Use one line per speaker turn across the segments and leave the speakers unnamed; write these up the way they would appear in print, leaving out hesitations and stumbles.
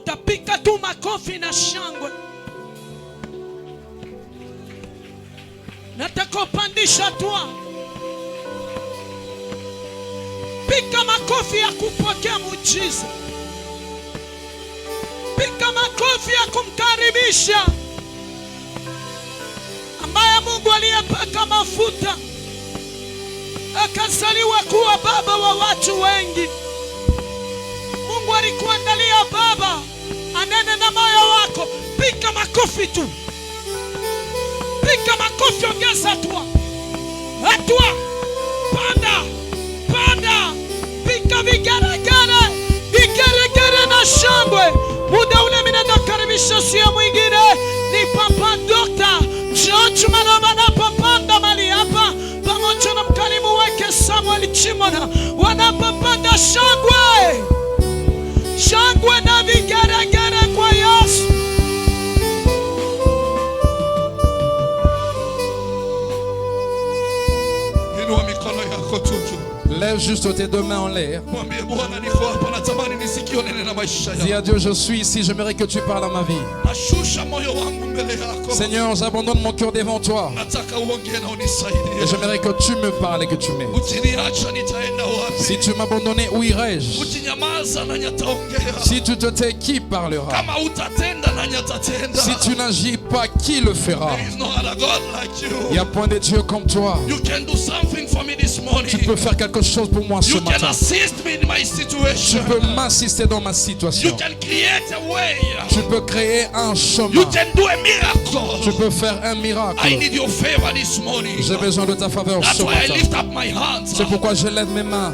utapika tu makofi na shangwe. Nataka upandisha tua. Pika makofi ya kupokea muujiza. Pika makofi ya kumkaribisha ambaye Mungu aliyepaka mafuta akazaliwa kuwa baba wa watu wengi. Mungu alikuandalia baba anene na moyo wako. Pika makofi tu. Pika makofi, ongeza hatua. Hatua. Panda. Panda. Pika vigeregere. Vigeregere na shangwe. Muda ule mimi nakaribisha sio mwingine ni Papa Dr. George Maloma anapopanda mali hapa pamoja na mkarimu wake Samuel Chimona wanapopanda shangwe. Shangwe na vigeregere kwa Yesu.
Inua mikono yako tu.
Lève juste tes deux mains en l'air. Dis à Dieu, je suis ici, j'aimerais que tu parles à ma vie. Seigneur, j'abandonne mon cœur devant toi. Et j'aimerais que tu me parles et que tu m'aides. Si tu m'abandonnais, où irais-je? Si tu te tais, qui parlera? Si tu n'agis pas, qui le fera? Il n'y a point de Dieu comme toi. Tu peux faire quelque chose pour moi ce matin. Tu peux m'assister dans ma situation. Tu peux créer un chemin. Tu peux faire un miracle. J'ai besoin de ta faveur ce matin. C'est pourquoi je lève mes mains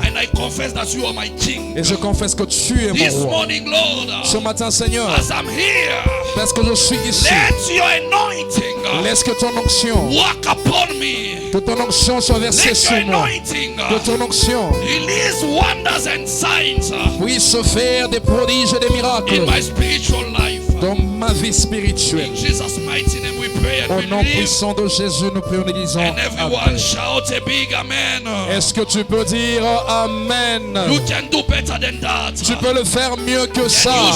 et je confesse que tu es mon roi. Ce matin, Seigneur, parce que je suis ici, laisse que ton onction, que ton onction soit versée sur moi. Que ton onction puisse faire des prodiges et des miracles dans ma vie spirituelle. Au nom puissant de Jésus, nous prions et disons Amen. Est-ce que tu peux dire Amen? Tu peux le faire mieux que ça.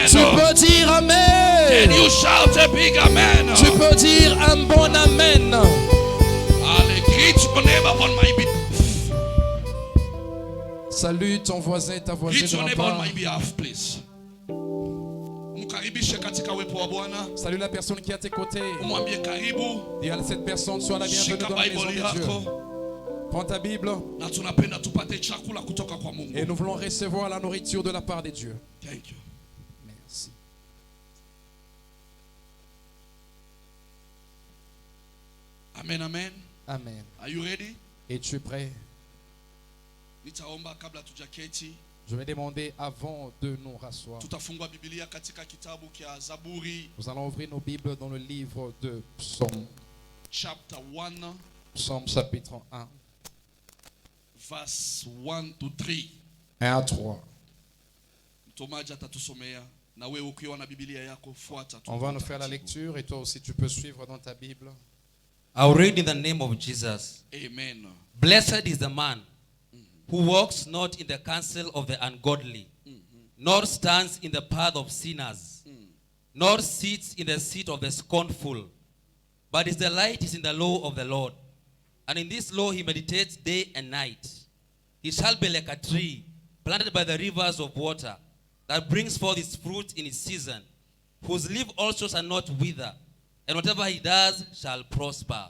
Tu peux dire Amen. Tu peux dire un bon Amen. Salut ton voisin et ta voisine de ma part. Salut la personne qui est à tes côtés. Dis à cette personne, sois la bienvenue dans la maison de Dieu. Prends ta Bible. Et nous voulons recevoir la nourriture de la part de Dieu. Merci.
Amen, amen.
Amen.
Are you ready?
Es-tu prêt?
Nitaomba kabla tujaketi.
Je vais demander avant de nous rasseoir.
Tutafungua Biblia katika kitabu kia Zaburi.
Nous allons ouvrir nos Bibles dans le livre de Psaume.
Chapter 1.
Psaume chapitre 1.
Verse 1 to 3.
1 à 3.
Mtomaji atatusomea na wewe ukiwa na Biblia yako fuata tu.
On va nous faire la lecture et toi aussi tu peux suivre dans ta Bible.
I'll read in the name of Jesus.
Amen.
Blessed is the man who walks not in the counsel of the ungodly, nor stands in the path of sinners, nor sits in the seat of the scornful, but his delight is in the law of the Lord. And in this law he meditates day and night. He shall be like a tree planted by the rivers of water, that brings forth its fruit in its season, whose leaf also shall not wither, and whatever he does shall prosper.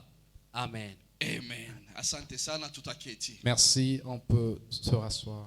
Amen.
Amen. Asante sana, tutaketi.
Merci, on peut se rasseoir.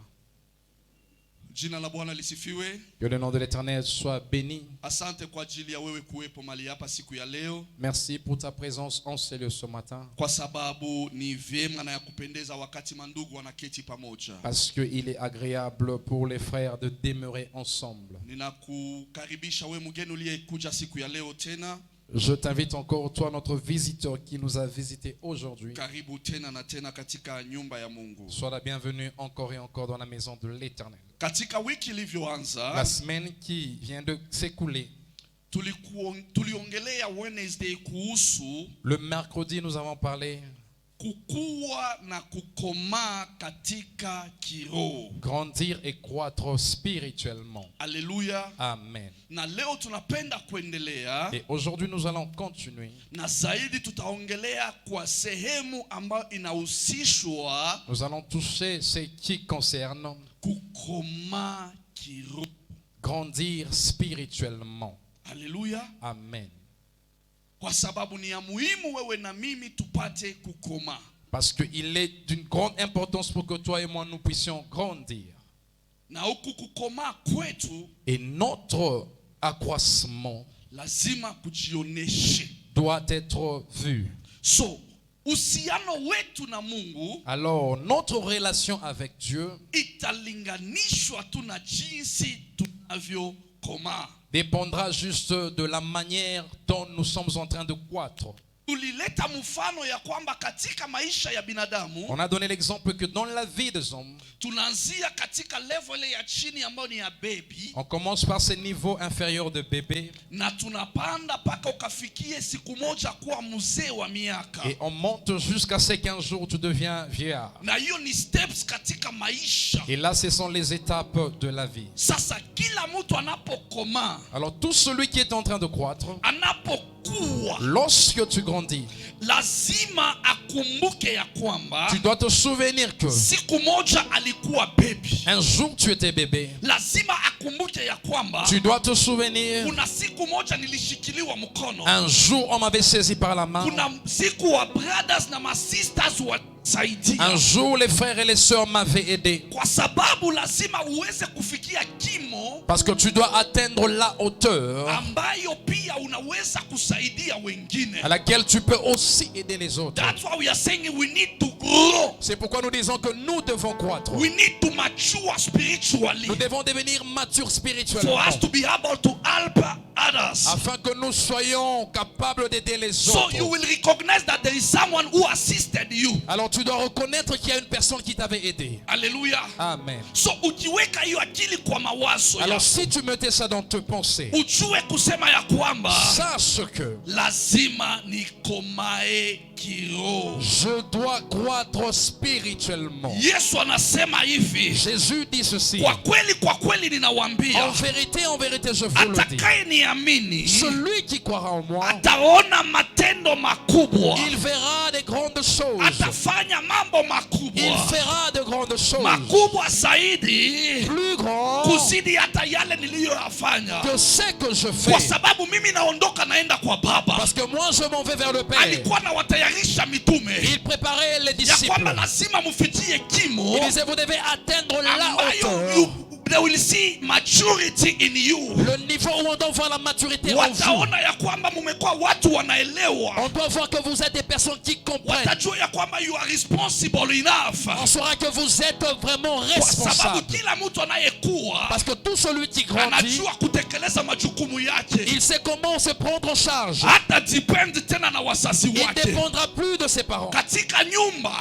Jina la Bwana lisifiwe.
Que le nom de l'Éternel soit béni.
Asante kwa ajili ya wewe kuwepo mahali hapa siku ya leo.
Merci pour ta présence en ce lieu ce matin.
Kwa sababu ni vyema na ya kupendeza wakati mandugu wanaketi pamoja.
Parce que il est agréable pour les frères de demeurer ensemble.
Ninakukaribisha wewe mgeni uliyekuja siku ya leo tena.
Je t'invite encore, toi, notre visiteur qui nous a visité aujourd'hui.
Karibu tena na tena katika nyumba ya Mungu.
Sois la bienvenue encore et encore dans la maison de l'Éternel.
Katika wiki ilivyoanza,
la semaine qui vient de s'écouler,
tuliongelea Wednesday kuhusu
le mercredi nous avons parlé
kukua na kukomaa katika kiroho.
Grandir et croître spirituellement.
Alléluia.
Amen.
Na leo tunapenda kuendelea.
Et aujourd'hui nous allons continuer.
Na zaidi tutaongelea kwa sehemu ambayo inahusishwa.
Nous allons toucher ce qui concerne
kukomaa kiroho.
Grandir spirituellement.
Alléluia.
Amen.
Kwa sababu ni ya muhimu wewe na mimi tupate kukomaa.
Parce qu'il est d'une grande importance pour que toi et moi nous puissions grandir.
Na huku kukomaa kwetu,
et notre accroissement
lazima kujioneshe,
doit être vu.
So, uhusiano wetu na Mungu,
alors notre relation avec Dieu
italinganishwa tu na jinsi tunavyokomaa.
Dépendra juste de la manière dont nous sommes en train de croître.
Tulileta mfano ya kwamba katika maisha ya binadamu,
on a donné l'exemple que dans la vie des hommes,
tunaanzia katika level ya chini ambayo ni ya baby.
On commence par ce niveau inférieur de bébé.
Na tunapanda paka ukafikie siku moja kuwa mzee wa miaka.
Et on monte jusqu'à ce qu'un jour tu deviens vieillard.
Na hiyo ni steps katika maisha.
Et là ce sont les étapes de la vie.
Sasa kila mtu anapokomaa,
alors tout celui qui est en train de croître,
anapokuwa,
lorsque tu grandis,
lazima akumbuke ya kwamba
tu dois te souvenir que
siku moja alikuwa baby.
Un jour tu étais bébé.
Lazima akumbuke ya kwamba
tu dois te souvenir
kuna siku moja nilishikiliwa mkono.
Un jour on m'avait saisi par la main.
Kuna siku wa brothers na ma sisters wa
un jour les frères et les sœurs m'avaient aidé.
Kwa sababu lazima uweze kufikia kimo,
parce que tu dois atteindre la hauteur
ambayo pia unaweza kusaidia wengine,
à laquelle tu peux aussi aider les autres.
That's why we are saying we need to grow.
C'est pourquoi nous disons que nous devons croître.
We need to mature spiritually.
Nous devons devenir matures spirituellement.
For us to be able to help others.
Afin que nous soyons capables d'aider les
so
autres.
So you will recognize that there is someone who assisted you.
Alors tu dois reconnaître qu'il y a une personne qui t'avait aidé.
Alléluia.
Amen.
So ukiweka hiyo akili kwa mawazo.
Alors si tu mettais ça dans tes pensées,
ujue kusema ya kwamba
sache que
lazima nikomae kiroho.
Je dois croître spirituellement.
Yesu anasema hivi.
Jésus dit ceci.
Kwa kweli ninawaambia.
En vérité je vous le dis.
Atakayeamini,
celui qui croira en moi,
ataona matendo makubwa.
Il verra de grandes choses.
Atafanya mambo makubwa.
Il fera de grandes choses.
Makubwa zaidi.
Plus grand.
Kuzidi hata yale niliyoyafanya.
Que ce que je fais.
Kwa sababu mimi naondoka naenda kwa Baba.
Parce que moi je m'en vais vers le Père.
Alikuwa anawatayarisha mitume.
Il préparait les disciples.
Ya kwamba lazima mufikie kimo.
Il disait vous devez atteindre la hauteur.
They will see maturity in you.
Le niveau où on doit voir la maturité en vous.
Wataona ya kwamba mumekuwa watu wanaelewa.
On doit voir que vous êtes des personnes qui comprennent.
Watajua ya kwamba you are responsible enough.
On saura que vous êtes vraiment responsable.
Kwa sababu kila mtu anayekuwa,
parce que tout celui qui grandit,
anajua kutekeleza majukumu yake.
Il sait comment se prendre en charge.
Hata depend tena na wazazi wake.
Il ne dépendra plus de ses parents.
Katika nyumba,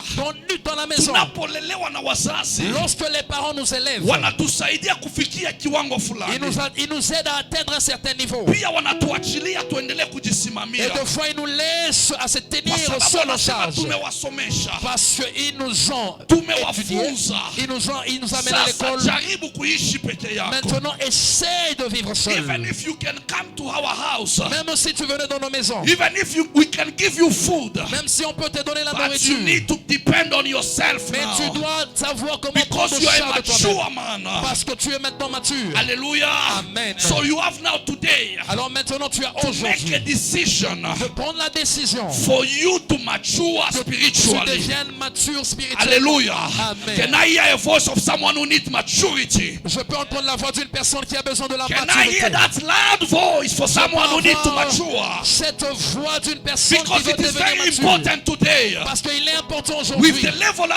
dans la maison,
tunapolelewa na wazazi,
lorsque les parents nous élèvent,
wanatusaidia kufikia kiwango fulani.
Il nous aide à atteindre un certain niveau.
Pia wanatuachilia tuendelee kujisimamia.
Et des fois ils nous laissent à se tenir seul en charge.
Tumewasomesha.
Parce qu'ils nous ont
tumewafunza.
Ils nous amènent à l'école.
Jaribu kuishi peke yako.
Maintenant essaye de vivre seul.
Even if you can come to our house.
Même si tu venais dans nos maisons.
Even if we can give you food.
Même si on peut te donner la
but
nourriture.
You need to depend on yourself.
Mais
now.
tu dois savoir comment
Because
prendre
you are
charge de toi-même. Parce que tu es maintenant mature.
Alléluia.
Amen.
So you have now today.
Alors maintenant tu as aujourd'hui
make a decision
de prendre la décision
for you to mature spiritually.
Tu deviennes mature spirituellement.
Alléluia.
Amen.
Can I hear a voice of someone who needs maturity?
Je peux entendre la voix d'une personne qui a besoin de la
maturité.
Can
I hear that loud voice for someone who needs to mature?
Cette voix d'une personne
because
qui veut devenir mature.
Because it is very important today.
Parce qu'il est important aujourd'hui.
With the level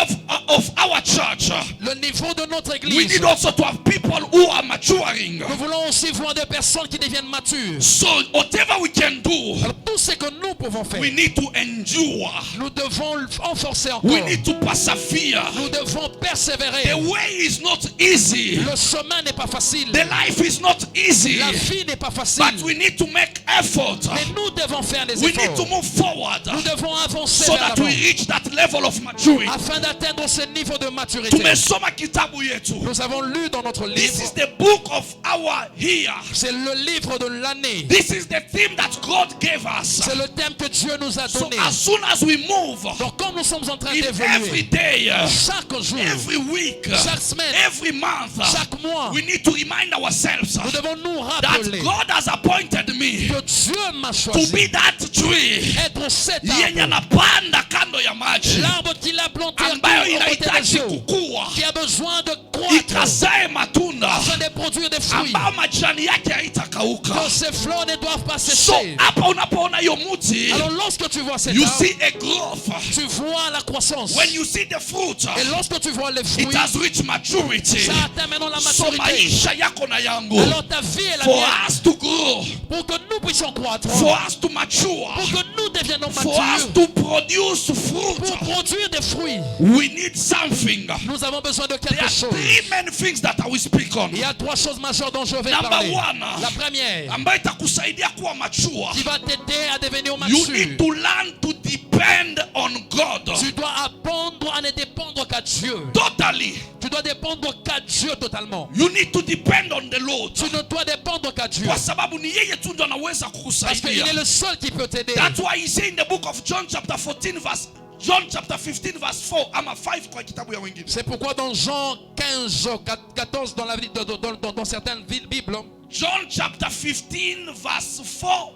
of our church.
Le niveau de notre église.
We need also to have have people who are maturing.
Nous voulons aussi voir des personnes qui deviennent matures.
So whatever we can do,
Alors, tout ce que nous pouvons faire,
we need to endure.
nous devons renforcer encore.
We need to persevere.
Nous devons persévérer.
The way is not easy.
Le chemin n'est pas facile.
The life is not easy.
La vie n'est pas facile.
But we need to make effort.
Mais nous devons faire des
We need to
efforts.
move forward
Nous devons avancer
so
vers
that we
l'avant
reach that level of maturity.
afin d'atteindre ce niveau de maturité.
Tumesoma kitabu yetu.
Nous avons lu dans notre
This
livre,
is the book of our year.
c'est le livre de l'année.
This is the theme that God gave us.
C'est le thème que Dieu nous a
So
donné.
as soon as we move
Donc comme nous sommes en train
in every
d'évoluer,
day,
chaque jour,
every week,
chaque semaine,
every month,
chaque mois,
we need to remind ourselves
nous devons nous
that
rappeler
God has appointed me
que Dieu m'a
to
choisi
be that tree
être cet
yenye
arbre,
anapanda kando ya maji
l'arbre qu'il a planté
ambayo
au côté des
inahitaji
eaux,
kukua
qui a besoin de croître
ikazae matunda
afin de produire des fruits.
ambayo majani yake haitakauka.
Que ces fleurs ne doivent pas
So
sécher.
hapa unapoona hiyo muti,
Alors lorsque tu vois cet
you
arbre,
see a growth.
tu vois la croissance.
When you see the fruit,
Et lorsque tu vois les
it
fruits,
has reached maturity.
ça atteint maintenant la
So
maturité.
maisha yako na yangu,
Alors ta vie est la
for
mienne.
us to grow,
Pour que nous puissions croître,
for us to mature,
pour que nous deviennons
for us
matures,
to produce
pour
fruit,
produire des fruits,
we need something.
nous avons besoin de
There
quelque
are
chose.
three main things that I will speak on.
Il y a trois choses majeures dont je vais
Number
parler.
one,
La première,
ambayo itakusaidia kuwa mature.
qui va t'aider à devenir
You
mature.
need to learn to depend on God
Tu dois apprendre à ne dépendre qu'à Dieu.
totally.
Tu dois dépendre qu'à Dieu totalement.
You need to depend on the Lord.
Tu ne dois dépendre qu'à Dieu.
Kwa sababu ni yeye tu ndo anaweza
Parce qu'il
kukusaidia.
est le seul qui peut t'aider.
That's why he say in the book of John chapter 14 verse John chapter 15 verse 4 ama 5 kwa kitabu ya wengine.
C'est pourquoi dans Jean 15, 14, dans certaines Bibles,
John chapter 15 verse 4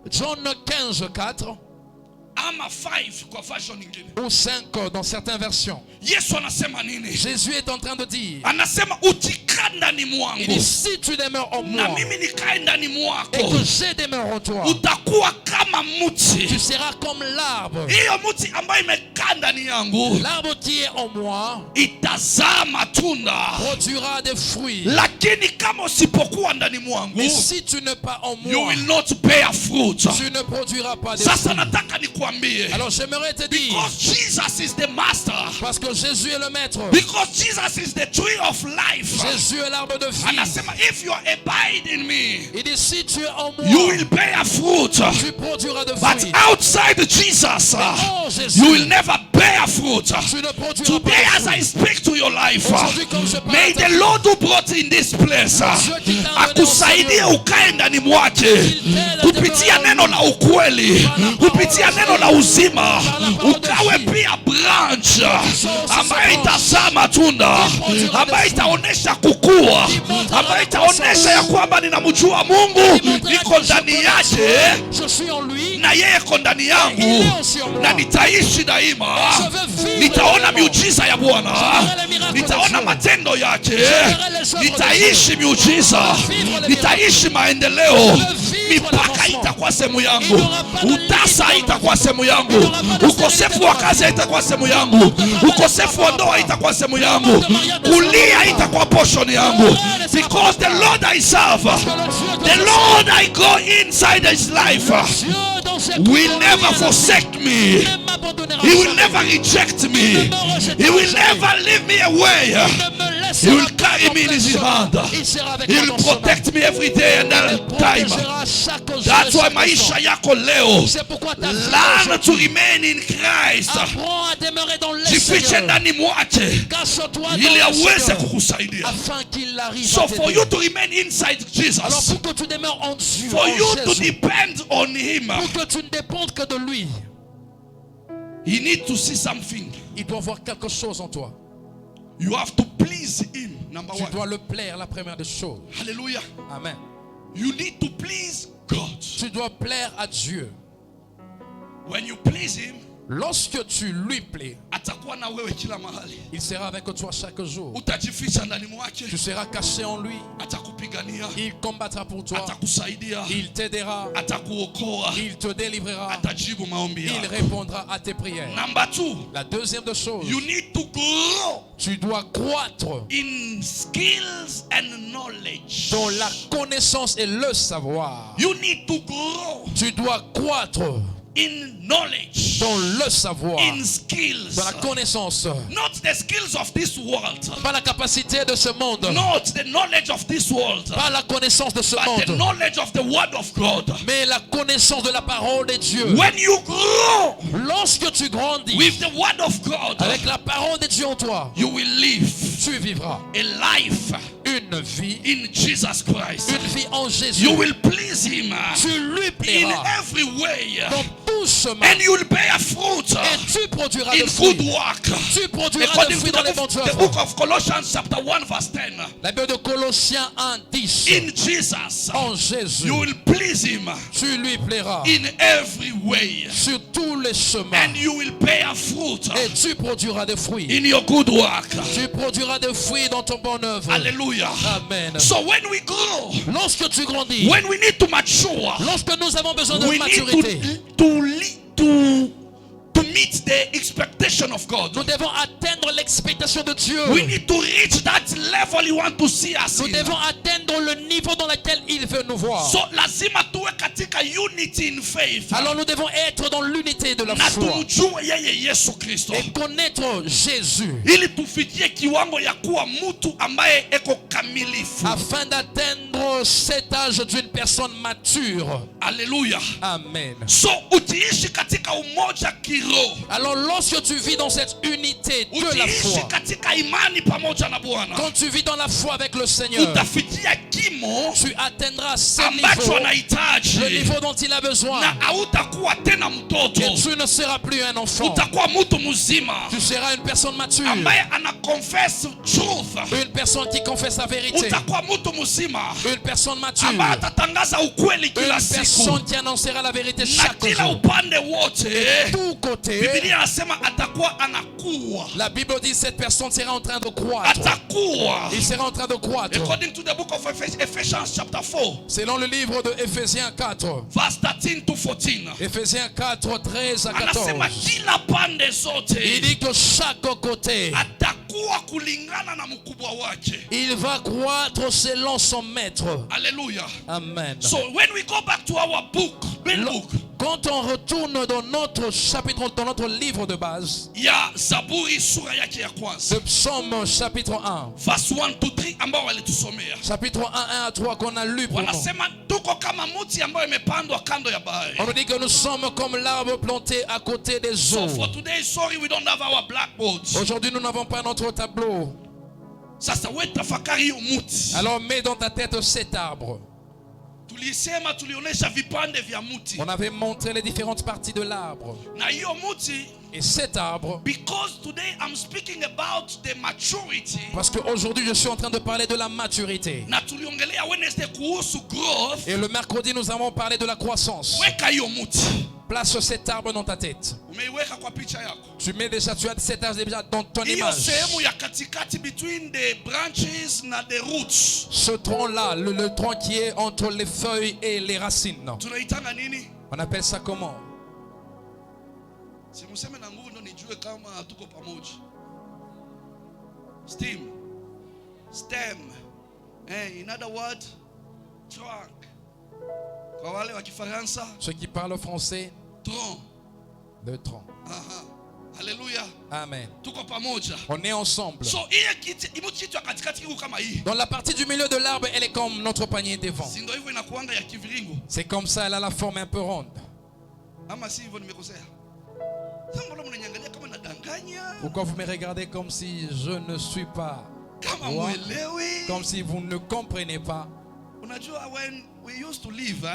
John 15, 4
ama 5 kwa version nyingine.
ou 5 dans certaines versions,
Yesu anasema nini?
Jésus est en train de dire,
Anasema ukikaa ndani
il
mwangu
dit, si tu demeures en
na
moi
mimi nikae ndani
et
mwako,
que je demeure en toi,
utakuwa kama
tu
mti.
seras comme l'arbre.
Hiyo mti ambayo imekaa ndani yangu
L'arbre qui est en moi
itazaa matunda,
produira des fruits.
lakini kama usipokuwa ndani mwangu,
Mais si tu n'es pas en
you
moi,
will not bear fruit.
tu ne produiras pas de
Sasa
fruits.
nataka nikwambie,
Alors j'aimerais te dire,
because Jesus is the master,
parce que Jésus est le maître,
because Jesus is the tree of life,
Jésus est l'arbre de vie.
anasema if you abide in me,
Il dit, si tu es en
you
moi,
will bear fruit.
tu produiras de
But
fruits.
outside Jesus,
Oh Jésus,
you will never bear fruit.
tu ne produiras pas
Today,
de
as I
fruits.
speak to your life,
Aujourd'hui, comme je parle
may
à ta
the
vie,
Lord who brought in this place akusaidie ukae ndani mwake kupitia neno la ukweli, kupitia neno la uzima, ukawe pia branch ambayo itazaa matunda, ambayo itaonesha kukua, ambayo itaonesha ya kwamba ninamjua Mungu, niko ndani yake
je suis en lui,
na yeye ko ndani yangu, na nitaishi daima. Nitaona miujiza ya Bwana, nitaona matendo yake, nitaishi miujiza, nitaishi maendeleo. Mipaka itakuwa sehemu yangu, utasa itakuwa sehemu yangu, ukosefu wa kazi itakuwa sehemu yangu, ukosefu wa ndoa itakuwa sehemu yangu, kulia itakuwa portion yangu, because the Lord I serve, the Lord I go inside his life,
Dieu dans ses
will never forsake me.
ne m'abandonnera
He will
jamais.
never reject me. He will never leave me away.
Ne me laissera
He will
pas
carry me in his hand.
Il sera avec
He
moi
will
dans son main.
protect me every day and all
Il
time.
protégera chaque jour
That's
et
why
chaque
maisha
instant.
yako leo,
C'est pourquoi ta vie
learn to remain in Christ.
apprends à demeurer dans le
Jifiche
Seigneur.
ndani mwake
Cache-toi dans
ili
le
aweze
Seigneur
kukusaidia.
afin qu'il arrive
So
à
for
t'aider.
you to remain inside
Alors
Jesus,
pour que tu demeures en Dieu,
for
en
you to
Jésus,
depend on him,
pour que tu ne dépendes que de lui,
you need to see something.
il doit voir quelque chose en toi.
You have to please him. Number
Tu
one.
dois le plaire, la première des choses.
Hallelujah.
Amen.
You need to please God.
Tu dois plaire à Dieu.
When you please him,
Lorsque tu lui plais, il sera avec toi chaque jour. Tu seras caché en lui. Il combattra pour toi. Il t'aidera. Il te délivrera. Il répondra à tes prières.
Number 2.
La deuxième des choses,
You need to grow
tu dois croître
in skills and knowledge.
dans la connaissance et le savoir.
You need to grow
Tu dois croître
in knowledge,
dans le savoir,
in skills,
dans la connaissance.
not the skills of this world,
Pas la capacité de ce monde,
not the knowledge of this world,
pas la connaissance de ce
but the
monde,
knowledge of the word of God.
mais la connaissance de la parole de Dieu.
When you grow
Lorsque tu grandis
with the word of God,
avec la parole de Dieu en toi,
you will live
tu vivras
a life
une vie,
in Jesus Christ.
une vie en Jésus.
You will please Him
Tu lui
in
plairas
every way,
dans tout chemin
and you will bear fruit
et tu produiras
in
des fruits.
good work.
Tu produiras des
According
fruits
to
dans les bonnes
the
œuvres.
book of Colossians chapter 1 verse 10.
La Bible de Colossiens 1, 10.
In Jesus,
En Jésus,
you will please Him
tu lui plairas
in every way,
sur tous les chemins
and you will bear fruit
et tu produiras des fruits.
in your good work.
Tu produiras des fruits dans ton bonne œuvre.
Hallelujah.
Amen.
So when we grow,
Lorsque tu grandis,
when we need to mature,
lorsque nous avons besoin de
we
maturité,
need to meet the expectation of God.
nous devons atteindre l'expectation de Dieu.
We need to reach that level He want to see us
Nous
in.
devons atteindre le niveau dans lequel il veut nous voir.
So lazima tuwe katika unity in faith.
Alors nous devons être dans l'unité de la
Na
foi
tumjue yeye Yesu Kristo,
et connaître Jésus
ili tufikie kiwango ya kuwa mtu ambaye eko kamilifu.
afin d'atteindre cet âge d'une personne mature.
Alléluia.
Amen.
So utiishi katika umoja kiroho,
Alors lorsque tu vis dans cette unité de la
utiishi
foi,
katika imani pamoja na Bwana,
quand tu vis dans la foi avec le Seigneur,
utafikia kimo
tu atteindras ce
ambacho
niveau, le
anahitaji,
niveau dont il a besoin.
na hautakuwa tena mtoto,
Et tu ne seras plus un enfant.
utakuwa mtu mzima
Tu seras une personne mature,
ambaye ana confess truth.
une personne qui confesse la vérité,
Utakuwa mtu mzima
une personne mature,
ambaye atatangaza ukweli kila
une
siku
personne qui annoncera la vérité
na
chaque
kila
jour.
upande wote.
Tout côté,
Biblia anasema atakuwa anakuwa,
la Bible dit cette personne sera en train de croître.
atakuwa.
Il sera en train de croître.
According to the book of Ephesians chapter 4
Selon le livre de Éphésiens 4,
verse 13 to 14,
Éphésiens 4, 13 à
anasema
14,
kila pande
il
zote
dit que chaque côté,
atakuwa kulingana na mkubwa wake.
il va croître selon son maître.
Hallelujah.
Amen.
So when we go back to our book, main book,
Quand on retourne dans notre chapitre, dans notre livre de base,
ya Zaburi sura yake ya kwanza
le psaume chapitre 1,
verse 1 to 3 ambao walitusomea,
chapitre 1, 1 à 3 qu'on a lu pour nous.
wanasema tuko kama mti ambayo imepandwa kando ya bahari.
On nous dit que nous sommes comme l'arbre planté à côté des
So
eaux.
for today, sorry we don't have our blackboard.
Aujourd'hui, nous n'avons pas notre tableau.
Sasa we tafakari hiyo mti.
Alors mets dans ta tête cet arbre.
Tulisema tulionyesha vipande vya mti.
On avait montré les différentes parties de l'arbre.
Na hiyo mti,
Et cet arbre,
because today I'm speaking about the maturity.
parce qu'aujourd'hui je suis en train de parler de la maturité.
Na tuliongelea Wednesday kuhusu growth.
Et le mercredi nous avons parlé de la croissance.
Weka hiyo mti.
Place cet arbre dans ta tête.
Umeiweka kwa picha yako.
Tu mets déjà, tu as cet arbre déjà dans ton
Hiyo
image.
sehemu ya katikati between the branches na the roots.
Ce tronc-là, le tronc qui est entre les feuilles et les racines.
Tunaitanga nini?
On appelle ça comment?
Simuseme na nguvu ndo nijue kama tuko pamoja. Stem. In other words, trunk. Kwa wale wa Kifaransa,
Ceux qui parlent français,
tronc.
le tronc.
Aha. Haleluya.
Amen.
Tuko pamoja.
On est ensemble.
So hii kitu ya katikati iko kama hii.
Dans la partie du milieu de l'arbre, elle est comme notre panier devant.
Si ndio hivyo inakuanga ya kiviringo.
C'est comme ça, elle a la forme un peu ronde.
Ama si hivyo nimekosea. Sasa mbona mnaniangalia kama nadanganya?
Pourquoi vous me regardez comme si je ne suis pas
Kama
droit,
muelewi.
comme si vous ne comprenez pas?
Unajua when we used to live,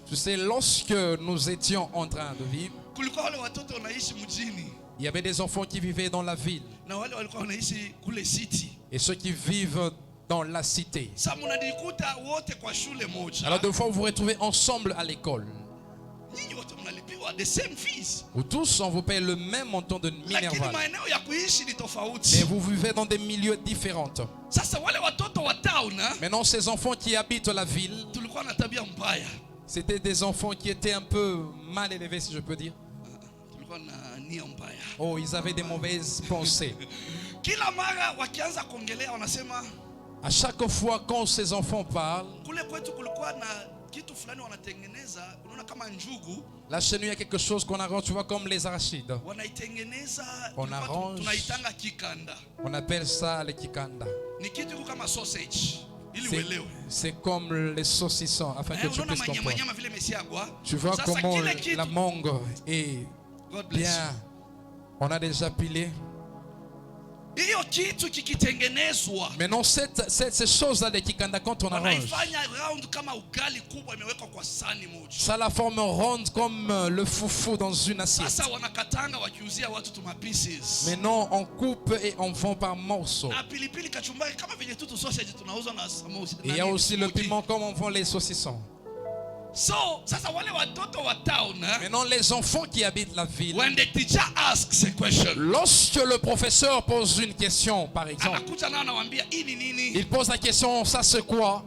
Tu sais, lorsque nous étions en train de vivre,
kulikuwa wale watoto wanaishi mjini
il y avait des enfants qui vivaient dans la ville
na wale walikuwa wanaishi kule city.
et ceux qui vivent dans la cité.
Sasa mnajikuta wote kwa shule moja.
Alors, deux fois, vous vous retrouvez ensemble à l'école. Où tous on vous paye le même montant de minerval. Mais vous vivez dans des milieux différents. Maintenant ces enfants qui habitent la ville, c'était des enfants qui étaient un peu mal élevés, si je peux dire. Oh, ils avaient des mauvaises pensées. À chaque fois quand ces enfants parlent, là chez nous il y a quelque chose qu'on arrange, tu vois, comme les arachides. On arrange, on appelle ça les kikanda. C'est comme les saucissons, afin que tu puisses comprendre. Tu vois comment la mangue est bien. On a déjà pilé. Maintenant ces choses-là de kikanda, quand on arrange, ça la forme ronde comme le foufou dans une assiette. Maintenant on coupe et on vend par morceaux. Et il y a aussi le piment comme on vend les saucissons. Maintenant les enfants qui habitent la ville, lorsque le professeur pose une question, par exemple, il pose la question, ça c'est quoi?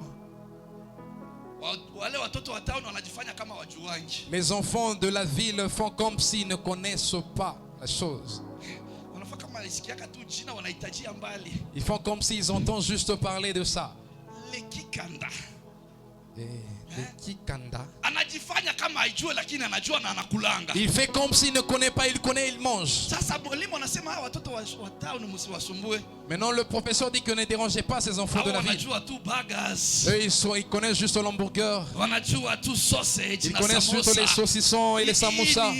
Les enfants de la ville font comme s'ils ne connaissent pas la chose. Ils font comme s'ils entendent juste parler de ça. Les kikanda. Il fait comme s'il ne connaît pas, il connaît, il mange. Maintenant le professeur dit que ne dérangez pas ces enfants de la ville. Eux ils connaissent juste l'hamburger. Ils connaissent juste les saucissons et les samoussas.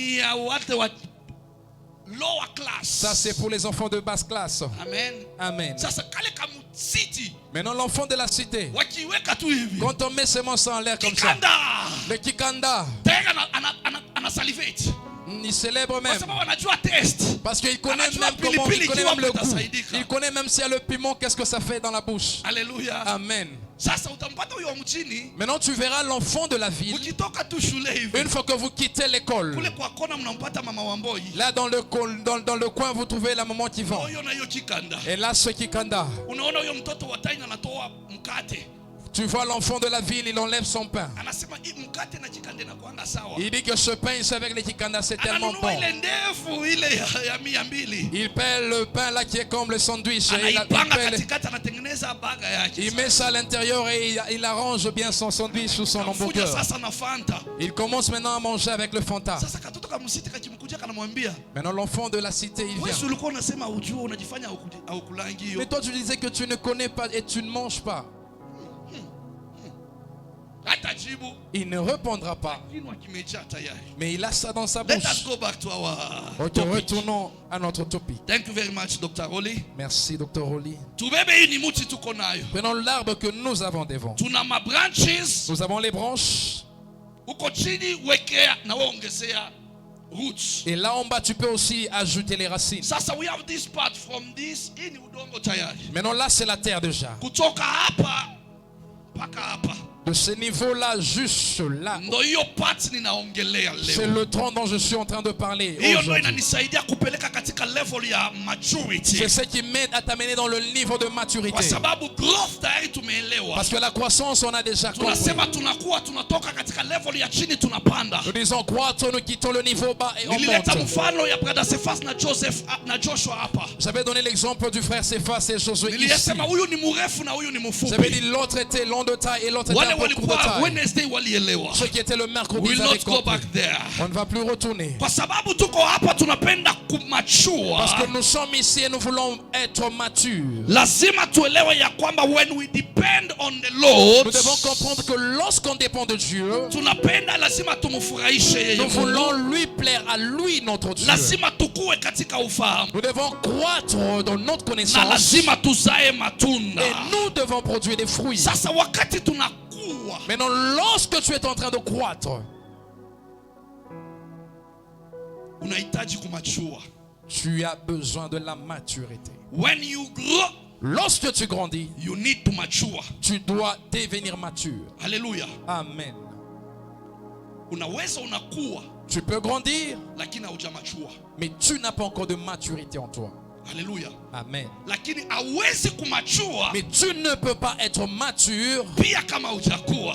Ça c'est pour les enfants de basse classe. Amen. Amen. Maintenant l'enfant de la cité, quand on met ses mains en l'air comme ça, le kikanda, il célèbre même. Parce qu'il connaît même comment, il connaît même le goût. Il connaît même s'il y a le piment, qu'est-ce que ça fait dans la bouche. Alléluia. Amen. Maintenant tu verras l'enfant de la ville. Une fois que vous quittez l'école, là dans le coin vous trouvez la maman qui vend. Et là ce kikanda, tu vois l'enfant de la ville, il enlève son pain. Il dit que ce pain ici avec les kikanda c'est tellement bon. Il paie le pain là qui est comme le sandwich. Il met ça à l'intérieur et il arrange bien son sandwich ou son hamburger. Il commence maintenant à manger avec le Fanta. Maintenant l'enfant de la cité il vient. Mais toi tu disais que tu ne connais pas et tu ne manges pas. Il ne répondra pas. Mais il a ça dans sa bouche. Ok, retournons à notre topic.
Thank you very much, Dr. Rolly.
Merci, Dr. Rolly. Prenons l'arbre que nous avons devant. Nous avons les branches. Et là en bas, tu peux aussi ajouter les racines. Maintenant là, c'est la terre déjà. De ce niveau-là, juste là, c'est le tronc dont je suis en train de parler. C'est ce qui m'aide à t'amener dans le niveau de maturité. Parce que la croissance, on a déjà compris. Nous disons croître, nous quittons le niveau bas et on monte. J'avais donné l'exemple du frère Cephas et Josué ici. J'avais dit l'autre était long de taille et l'autre était ce qui était le mercredi, on ne va plus retourner. Parce que nous sommes ici et nous voulons être matures. Nous devons comprendre que lorsqu'on dépend de Dieu, nous voulons lui plaire à lui, notre Dieu. Nous devons croître dans notre connaissance et nous devons produire des fruits. Maintenant, lorsque tu es en train de croître, tu as besoin de la maturité. Lorsque tu grandis, tu dois devenir mature. Alléluia. Amen. Tu peux grandir, mais tu n'as pas encore de maturité en toi.
Alléluia.
Amen.
Mais
tu ne peux pas être mature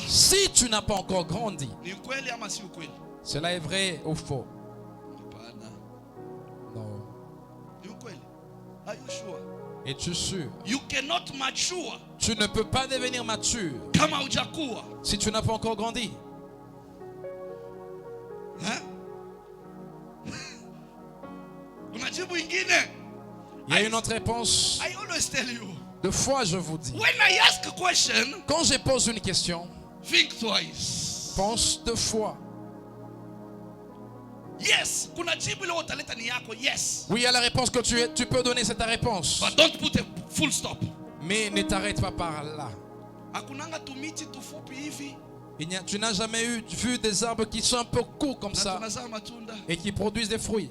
si tu n'as pas encore grandi. Cela est vrai ou faux? Non. Es-tu sûr? Tu ne peux pas devenir mature si tu n'as pas encore grandi. Il y a une autre réponse. Deux fois je vous dis. Quand je pose une question, pense deux fois.
Yes.
Oui, il y a la réponse que tu peux donner, c'est ta réponse.
But don't put a full stop.
Mais ne t'arrête pas par là. Tu n'as jamais vu des arbres qui sont un peu courts comme ça et qui produisent des fruits.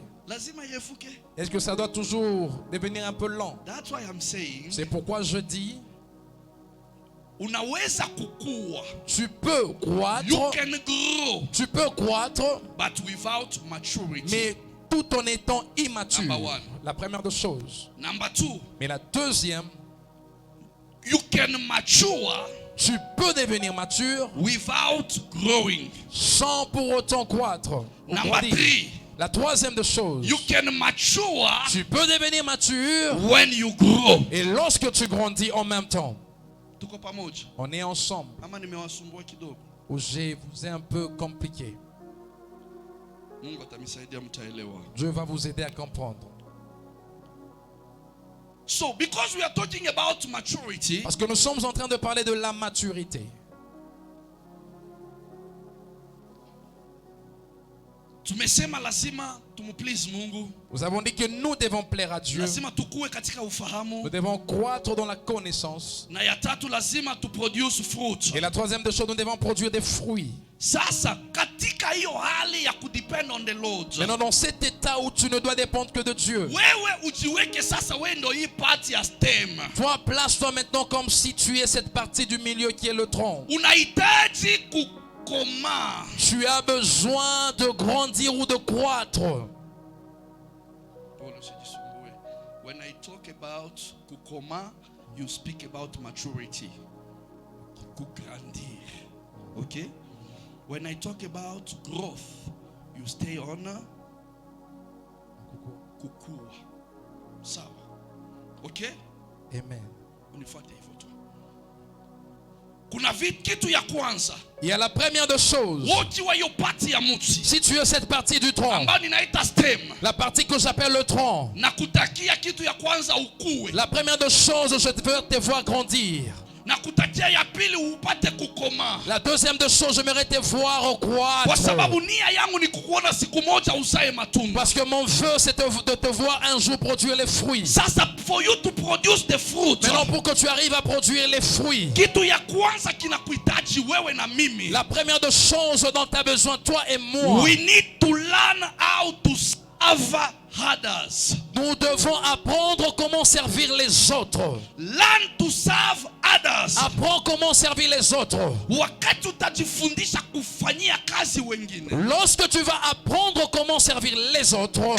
Est-ce que ça doit toujours devenir un peu lent? C'est pourquoi je dis, tu peux croître, tu peux croître, mais tout en étant immature. La première des choses. Mais la deuxième, tu peux devenir mature sans pour autant croître. La troisième des choses, tu peux devenir mature et lorsque tu grandis en même temps. On est ensemble. Ou je vous ai un peu compliqué. Dieu va vous aider à comprendre. Parce que nous sommes en train de parler de la maturité. Nous avons dit que nous devons plaire à Dieu. Nous devons croître dans la connaissance. Et la troisième des choses, nous devons produire des fruits. Maintenant, dans cet état où tu ne dois dépendre que de Dieu, toi, place-toi maintenant comme si tu es cette partie du milieu qui est le tronc. Tu as besoin de grandir ou de croître.
When I talk about kukoma, you speak about maturity. Kugrandir. Okay? When I talk about growth, you stay on kukua. Sawa. Okay?
Amen.
Unifuate hivyo tu. Kuna kitu ya kwanza.
Il y a la première des choses. Si tu es cette partie du tronc, la partie que j'appelle le tronc, la première des choses, je veux te voir grandir. La deuxième des choses, j'aimerais te voir croître. Parce que mon vœu, c'est de te voir un jour produire les fruits. Maintenant, pour que tu arrives à produire les fruits, la première des choses dont tu as besoin, toi et moi,
we need to learn how to serve others.
Nous devons apprendre comment servir les autres.
Learn to serve others.
Apprends comment servir les autres. Lorsque tu vas apprendre comment servir les autres,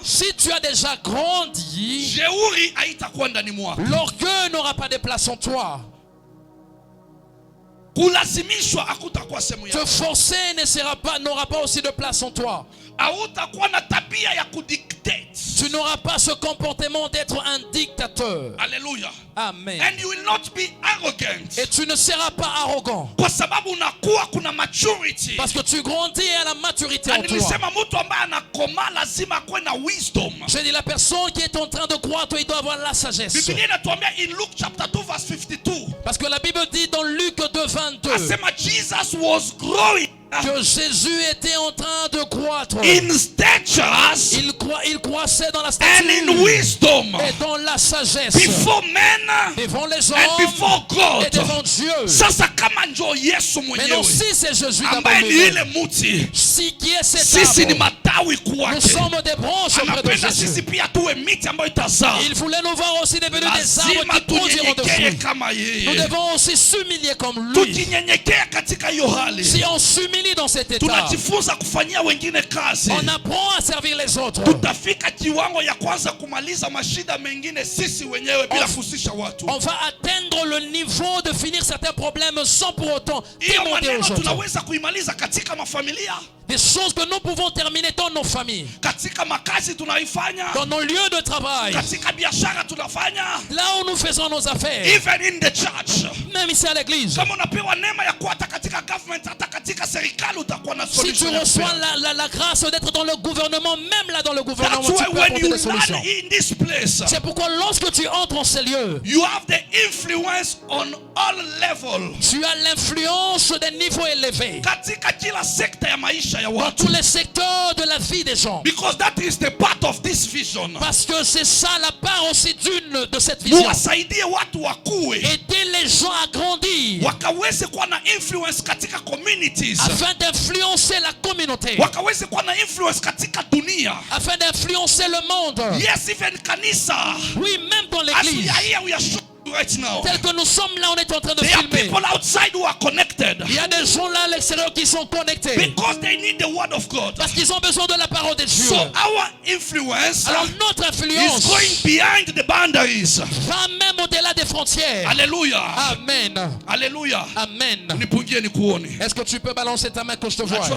si tu as déjà grandi, l'orgueil n'aura pas de place en toi. Te forcer n'aura pas aussi de place en toi. Tu n'auras pas ce comportement d'être un dictateur.
Alléluia.
Amen.
And you will not be arrogant.
Et tu ne seras pas arrogant. Parce que tu grandis à la maturité en toi. J'ai dit la personne qui est en train de croître, il doit avoir la sagesse. Parce que la Bible dit dans Luc 2:22 que Jésus était en train de croître.
In stature,
il croissait dans la stature
and in wisdom,
et dans la sagesse
before men,
devant les hommes
and before God.
Et devant Dieu. Maintenant, si c'est Jésus si qui est cet arbre, nous sommes des branches auprès de Jésus. Il voulait nous voir aussi devenir des arbres qui produiront de fruits. Nous devons aussi s'humilier comme lui. si on s'humilie dans cet état, on apprend à servir les autres. On va atteindre le niveau de finir certains problèmes sans pour autant demander aux autres. Des choses que nous pouvons terminer dans nos familles, dans nos lieux de travail, là où nous faisons nos affaires, même ici à l'église. Si tu reçois la grâce d'être dans le gouvernement, même là dans le gouvernement, tu peux apporter des solutions. C'est pourquoi lorsque tu entres en ces lieux, tu as l'influence des niveaux élevés dans tous les secteurs de la vie des gens. Parce que c'est ça la part aussi d'une de cette vision. Aider les gens à grandir afin d'influencer la communauté, afin d'influencer le monde. Oui, même dans l'église. Tel que nous sommes là, on est en train de filmer. Il y a des gens là à l'extérieur qui sont connectés parce qu'ils ont besoin de la parole de Dieu. Alors notre influence va même au-delà des frontières.
Alléluia.
Amen.
Alléluia.
Amen. Est-ce que tu peux balancer ta main que je te vois?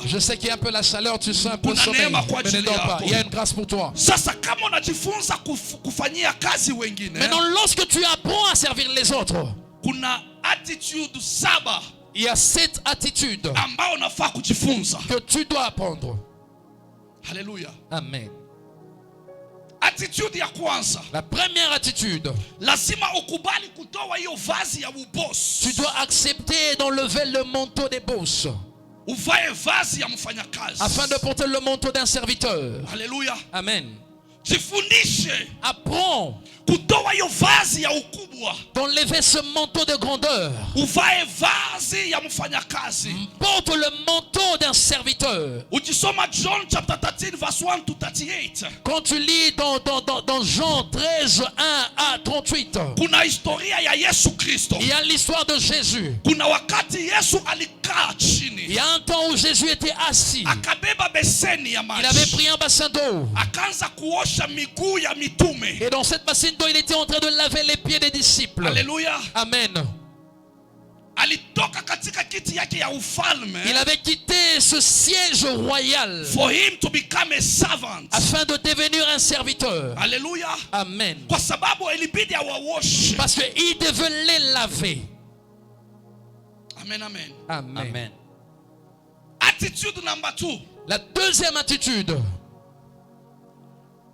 Je sais qu'il y a un peu la chaleur, tu sens un peu sommeil, mais ne dors pas. Il y a une grâce pour toi. Maintenant, lorsque tu apprends à servir les autres, il y a cette attitude que tu dois apprendre.
Alléluia.
Amen.
Attitude ya kwanza.
La première attitude.
Lazima ukubali kutoa hiyo vazi ya uboss.
Tu dois accepter d'enlever le manteau des boss.
Uvae vazi ya mfanyakazi.
Afin de porter le manteau d'un serviteur.
Alléluia.
Amen.
Jifundishe.
Apprends
kutoa hiyo vazi ya ukubwa.
D'enlever ce manteau de grandeur.
Uvae vazi ya mfanyakazi.
Porte le manteau d'un serviteur.
Ukisoma John chapter 13 verse 1 to 38.
Quand tu lis dans Jean 13 1 à 38.
Kuna historia ya Yesu Kristo.
Il y a l'histoire de Jésus.
Kuna wakati Yesu alikaa chini.
Il y a un temps où Jésus était assis.
Akabeba beseni ya maji.
Il avait pris un bassin d'eau.
Akaanza kuosha miguu ya mitume.
Et dans cette bassine d'eau, il était en train de laver les pieds des disciples.
Alléluia.
Amen.
Alitoka katika kiti yake ya ufalme.
Il avait quitté ce siège royal.
For him to become a servant.
Afin de devenir un serviteur.
Alléluia.
Amen.
Kwa sababu ilibidi awawoshe.
Parce que il devait les laver.
Amen, amen.
Amen.
Amen. Attitude number 2.
La deuxième attitude.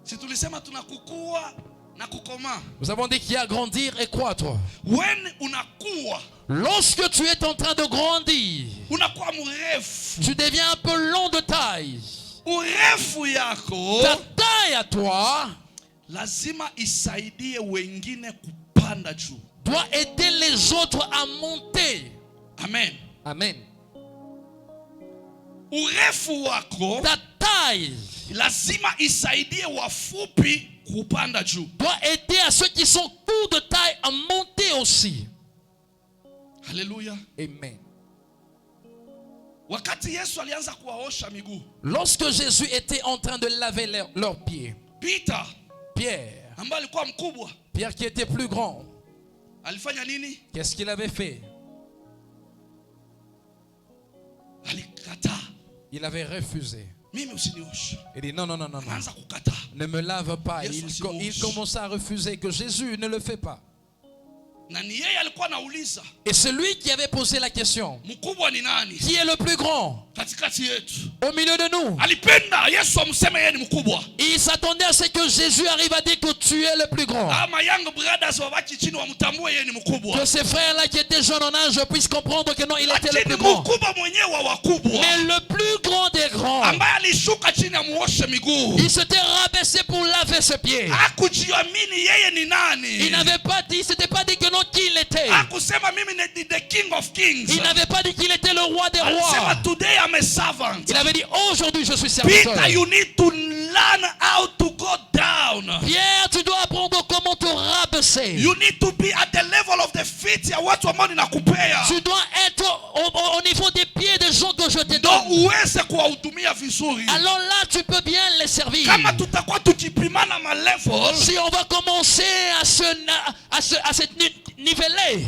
Si tulisema tunakukua na kukoma.
Nous avons dit qu'il y a grandir et croître.
When unakuwa.
Lorsque tu es en train de grandir.
Unakuwa mrefu.
Tu deviens un peu long de taille.
Urefu yako.
Ta taille à toi.
Lazima isaidie wengine kupanda juu.
Doit aider les autres à monter.
Amen.
Amen.
Urefu wako.
Ta taille.
Lazima isaidie wafupi kupanda juu.
Doit aider à ceux qui sont courts de taille à monter aussi.
Alléluia.
Amen.
Wakati Yesu alianza kuwaosha miguu.
Lorsque Jésus était en train de laver leurs pieds. Pierre.
Ambaye alikuwa mkubwa.
Pierre qui était plus grand.
Alifanya nini?
Qu'est-ce qu'il avait fait?
Alikata.
Il avait refusé.
Il
dit non. Ne me lave pas. Il commença à refuser que Jésus ne le fait pas. Et celui qui avait posé la question, qui est le plus grand au milieu de nous, il s'attendait à ce que Jésus arrive à dire que tu es le plus grand, que ces frères-là qui étaient jeunes en âge puissent comprendre que non, il était le plus grand. Mais le plus grand des grands, il s'était rabaissé pour laver ses pieds. Il s'était pas dit que non, qui il était. Il n'avait pas dit qu'il était le roi des rois. Il avait dit aujourd'hui je suis serviteur. Pierre, tu dois apprendre comment te rabaisser. sais.
You need to be at the level of the feet ya watu ambao ninakupea.
Tu dois être au niveau des pieds des gens que je te
Ndio
donne.
uweze kuwahudumia vizuri.
Alors là, tu peux bien les servir.
Kama tutakuwa tukipimana ma level,
Si on va commencer à se niveler,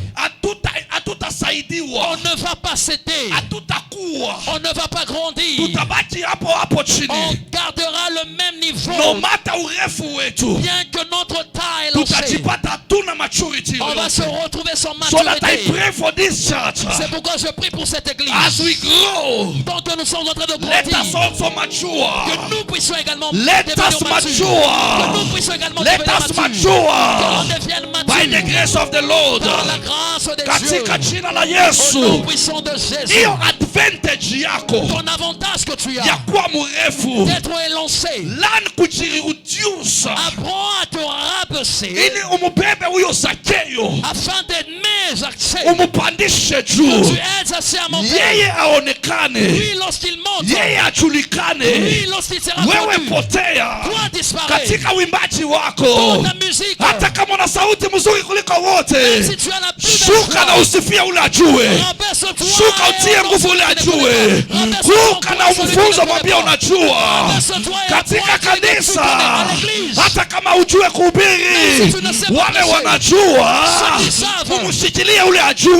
hatutasaidiwa.
on ne va pas s'aider.
Hatutakuwa.
On ne va pas grandir.
Tutabaki hapo hapo
On
chini.
gardera le même niveau.
No matter urefu wetu,
Bien que notre taille lancée,
tutajipata hatuna maturity
on va se
yoyote.
retrouver sans
So that I
maturité.
pray for this church.
C'est pourquoi je prie pour cette église.
As we grow,
Tant que nous sommes en train de
let us
grandir,
also mature.
que nous puissions également
Let
devenir
us
matures.
mature.
Que nous puissions également
Let
devenir
us
matures. Que l'on
mature
devienne
by the
matures.
grace of the Lord.
Par la grâce de Dieu.
Katika jina la
Au nom
Yesu.
puissant de Jésus.
Hiyo advantage yako
Ton avantage que tu
ya
as
kuwa mrefu,
d'être élancé.
learn kujireduce
Apprends à te rabaisser
ili umubebe huyo Zakeo,
afin d'aimer accès.
umupandishe
Tu
juu,
aides assez à monter.
yeye aonekane,
Lui, lorsqu'il monte,
yeye ajulikane.
lui, lorsqu'il sera
Wewe
connu,
potea
toi disparaît.
katika uimbaji
Dans
wako,
ta musique,
hata kama una sauti mzuri kuliko
même
wote,
si tu as la plus belle
shuka na
voix,
usifie ule ajue,
rabaisse-toi
shuka
et
utie
honore
nguvu
celui
ule
qui ne connaît
ajue,
pas. Rabaisse-toi
ruka
pour
na
celui qui ne
umfunzo
connaît
mwambie
pas.
unajua.
Rabaisse-toi et
Katika
apprends celui que tu
kanisa,
connais à l'église.
hata kama ujue kuhubiri,
Même si tu ne sais pas
wale
prêcher,
wanajua,
ceux qui savent,
mumshikilie ule ajui,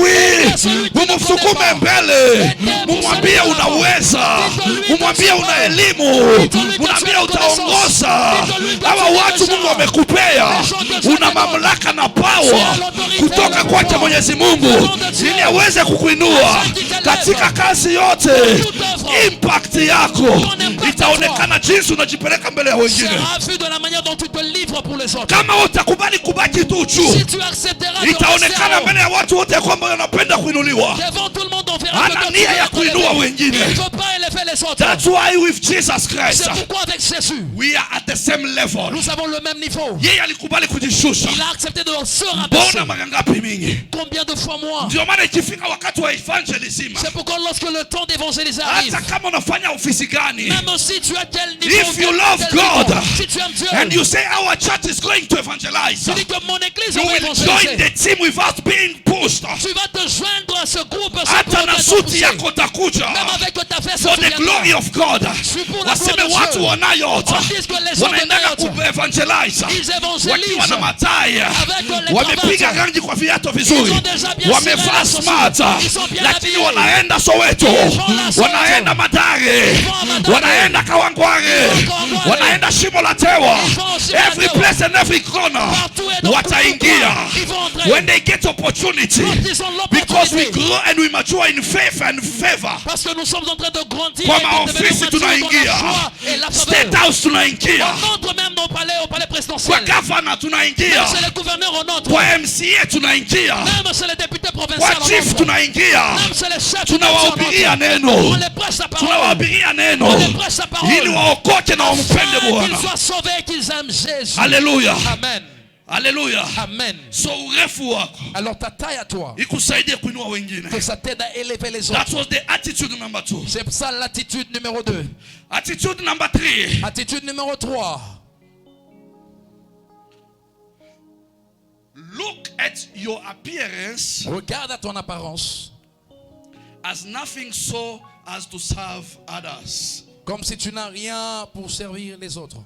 celui qui ne
mumsukume
connaît pas.
mbele,
Aidez pour
mumwambie
celui qui
unaweza,
Dites-lui que
mumwambie
tu
una
peux.
elimu,
Dites-lui que tu
mumwambie
as
utaongoza.
Dites-lui que
Hawa
tu es
watu
déjà.
Mungu amekupea,
Les gens que Dieu
una
te
mamlaka na
Tu
power
as l'autorité
kutoka
na
kwake
pouvoir.
Mwenyezi Mungu
Le nom de Dieu.
ili aweze kukuinua
Afin qu'il t'élève.
katika kazi yote.
toute œuvre.
Impact yako
Ton impact
itaonekana jinsi unajipeleka mbele ya wengine.
sera vu de la manière dont tu te livres pour les autres.
Kama utakubali kubaki tu juu,
Si tu accepteras de rester
itaonekana
en haut,
mbele ya watu wote kwamba unapenda kuinuliwa.
devant tout le monde, on verra
Hana
que toi, tu
nia
veux
ya
être
kuinua
élevé.
wengine.
Il ne veut pas élever les autres.
That's why with Jesus Christ
C'est pourquoi avec Jésus,
we are at the same level.
nous avons le même niveau.
Yeye alikubali kujishusha.
Il a accepté de se rabaisser.
Mbona mara ngapi mingi?
Combien de fois moi?
Ndio maana ikifika wakati wa evangelism,
C'est pourquoi lorsque le temps d'évangéliser arrive,
hata kama unafanya ofisi gani,
même si tu as tel niveau,
if you love
tel niveau,
God
si tu aimes Dieu,
and you say our church is going to evangelize,
tu dis que mon église
you
va
will join
évangéliser.
the team without being pushed.
Tu vas te joindre à ce groupe sans
Hata
pour
na
autant
suti
pousser.
yako takuja
Même avec ta veste
for the
sous-vêtement.
glory of God.
Je suis pour la
Waseme
gloire de
watu
Dieu.
wanayota
On dit que les gens
wanaendaga
de
kuevangelize
ils
wakiwa
évangélisent
na matai,
avec les
wamepiga
cravates.
rangi kwa viatu vizuri,
Ils ont déjà bien
wamevaa
serré les
smart,
chaussures. Ils sont bien
lakini
habillés.
wanaenda Soweto,
Ils vont la Soweto.
wanaenda Madare,
Ils vont à Madare.
wanaenda Kawangware,
Ils vont Kawangware.
wanaenda Shimo la Tewa,
Ils vont au Shimo la
every
Tewa.
place and every corner
Partout et dans
wataingia.
tout coin. Ils vont entrer.
When they get opportunity,
Quand ils ont
because we
l'opportunité.
grow and we mature in faith and favor.
Parce que nous sommes en train de grandir
Kwa
et de devenir
maofisi
matures dans la
tunaingia,
joie et la
State
faveur.
House tunaingia,
On entre même au palais
kwa
présidentiel.
gavana
Même
tunaingia,
chez les gouverneurs, on entre.
kwa MCA tunaingia,
Même chez les députés
kwa
provinciaux, on
chief
entre.
tunaingia,
Même chez les chefs
tunawahubiria
on
neno,
les prêche la parole.
tunawahubiria neno
On les prêche la parole.
ili waokoke na wampende
Afin
Bwana.
qu'ils soient sauvés, qu'ils aiment Jésus.
Haleluya,
Amen.
haleluya.
Amen.
So urefu wako
Alors ta taille à toi,
ikusaidie kuinua wengine.
que ça t'aide à élever les
That
autres.
was the attitude number 2.
C'est ça l'attitude numéro 2.
Attitude number 3.
Attitude numéro 3.
Look at your appearance
Regarde à ton apparence
as nothing so as to serve others.
comme si tu n'as rien pour servir les autres.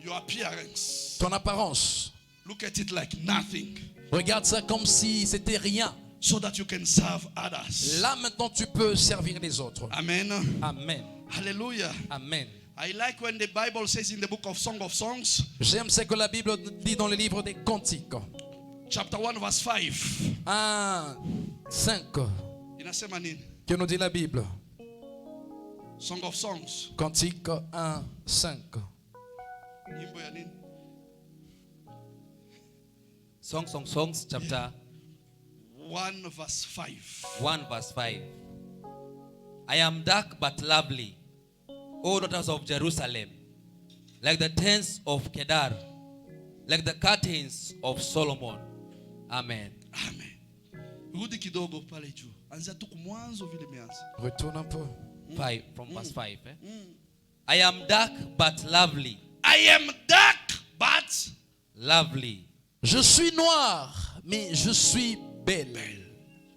Your appearance.
Ton apparence.
Look at it like nothing,
Regarde ça comme si c'était rien.
so that you can serve others.
Là maintenant tu peux servir les autres.
Amen.
Amen.
Hallelujah.
Amen.
I like when the Bible says in the book of Song of Songs,
J'aime ce que la Bible dit dans le livre des Cantiques.
chapter 1 verse 5.
1, 5.
Inasema nini?
Que nous dit la Bible?
Song of Songs.
Cantique 1, 5.
Nyimbo ya nini?
Songs, chapter
1 verse 5.
1, verse 5. I am dark but lovely, O daughters of Jerusalem, like the tents of Kedar, like the curtains of Solomon. Amen.
Amen. Rudi kidogo pale juu. Anza tu kumwanzo vile imeanza.
Retourne un peu.
5, from verse 5. I am dark but lovely.
I am dark but
Lovely.
Je suis noir, mais je suis belle.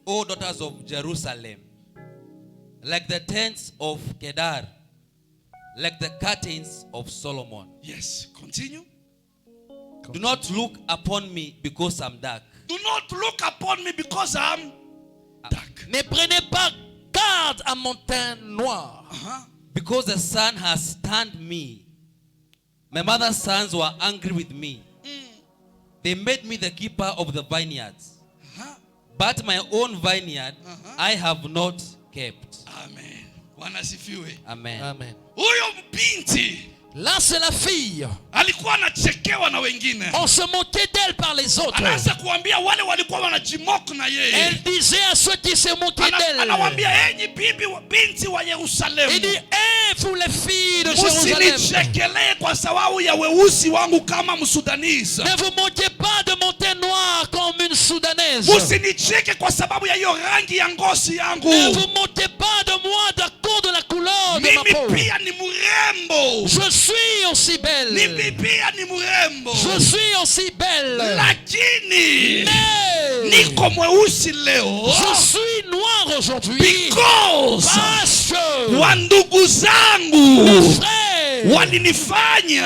O daughters of Jerusalem, like the tents of Kedar, like the curtains of Solomon.
Yes, continue.
Do not look upon me because I'm dark.
Do not look upon me because I'm dark.
Ne prenez pas garde à mon teint noir.
Because the sun has turned me. My mother's sons were angry with me. They made me the keeper of the vineyards. But my own vineyard I have not kept.
Amen. Wanasifiwe.
Amen.
Amen.
Huyo binti
Là, c'est la fille.
alikuwa anachekewa na wengine.
On se moquait d'elle par les autres.
Anaanza kuambia wale walikuwa wanajimoka na yeye.
Elle disait à ceux qui se moquaient d'elle.
Anawaambia enyi binti wa Yerusalemu.
Il dit, vous les filles de Jérusalem,
Musinichekelee kwa sababu ya weusi wangu kama Msudanese.
ne vous moquez pas de mon teint noir comme une Soudanaise.
Musinicheke kwa sababu ya hiyo rangi ya ngozi yangu.
Ne vous moquez pas de moi à cause de la couleur de ma peau.
Mimi pia ni mrembo.
Je suis aussi belle.
Mimi pia ni mrembo.
Je suis aussi belle.
Lakini
Mais
niko mweusi leo.
je suis noir aujourd'hui.
Because
Parce que
wandugu zangu
mes frères
walinifanya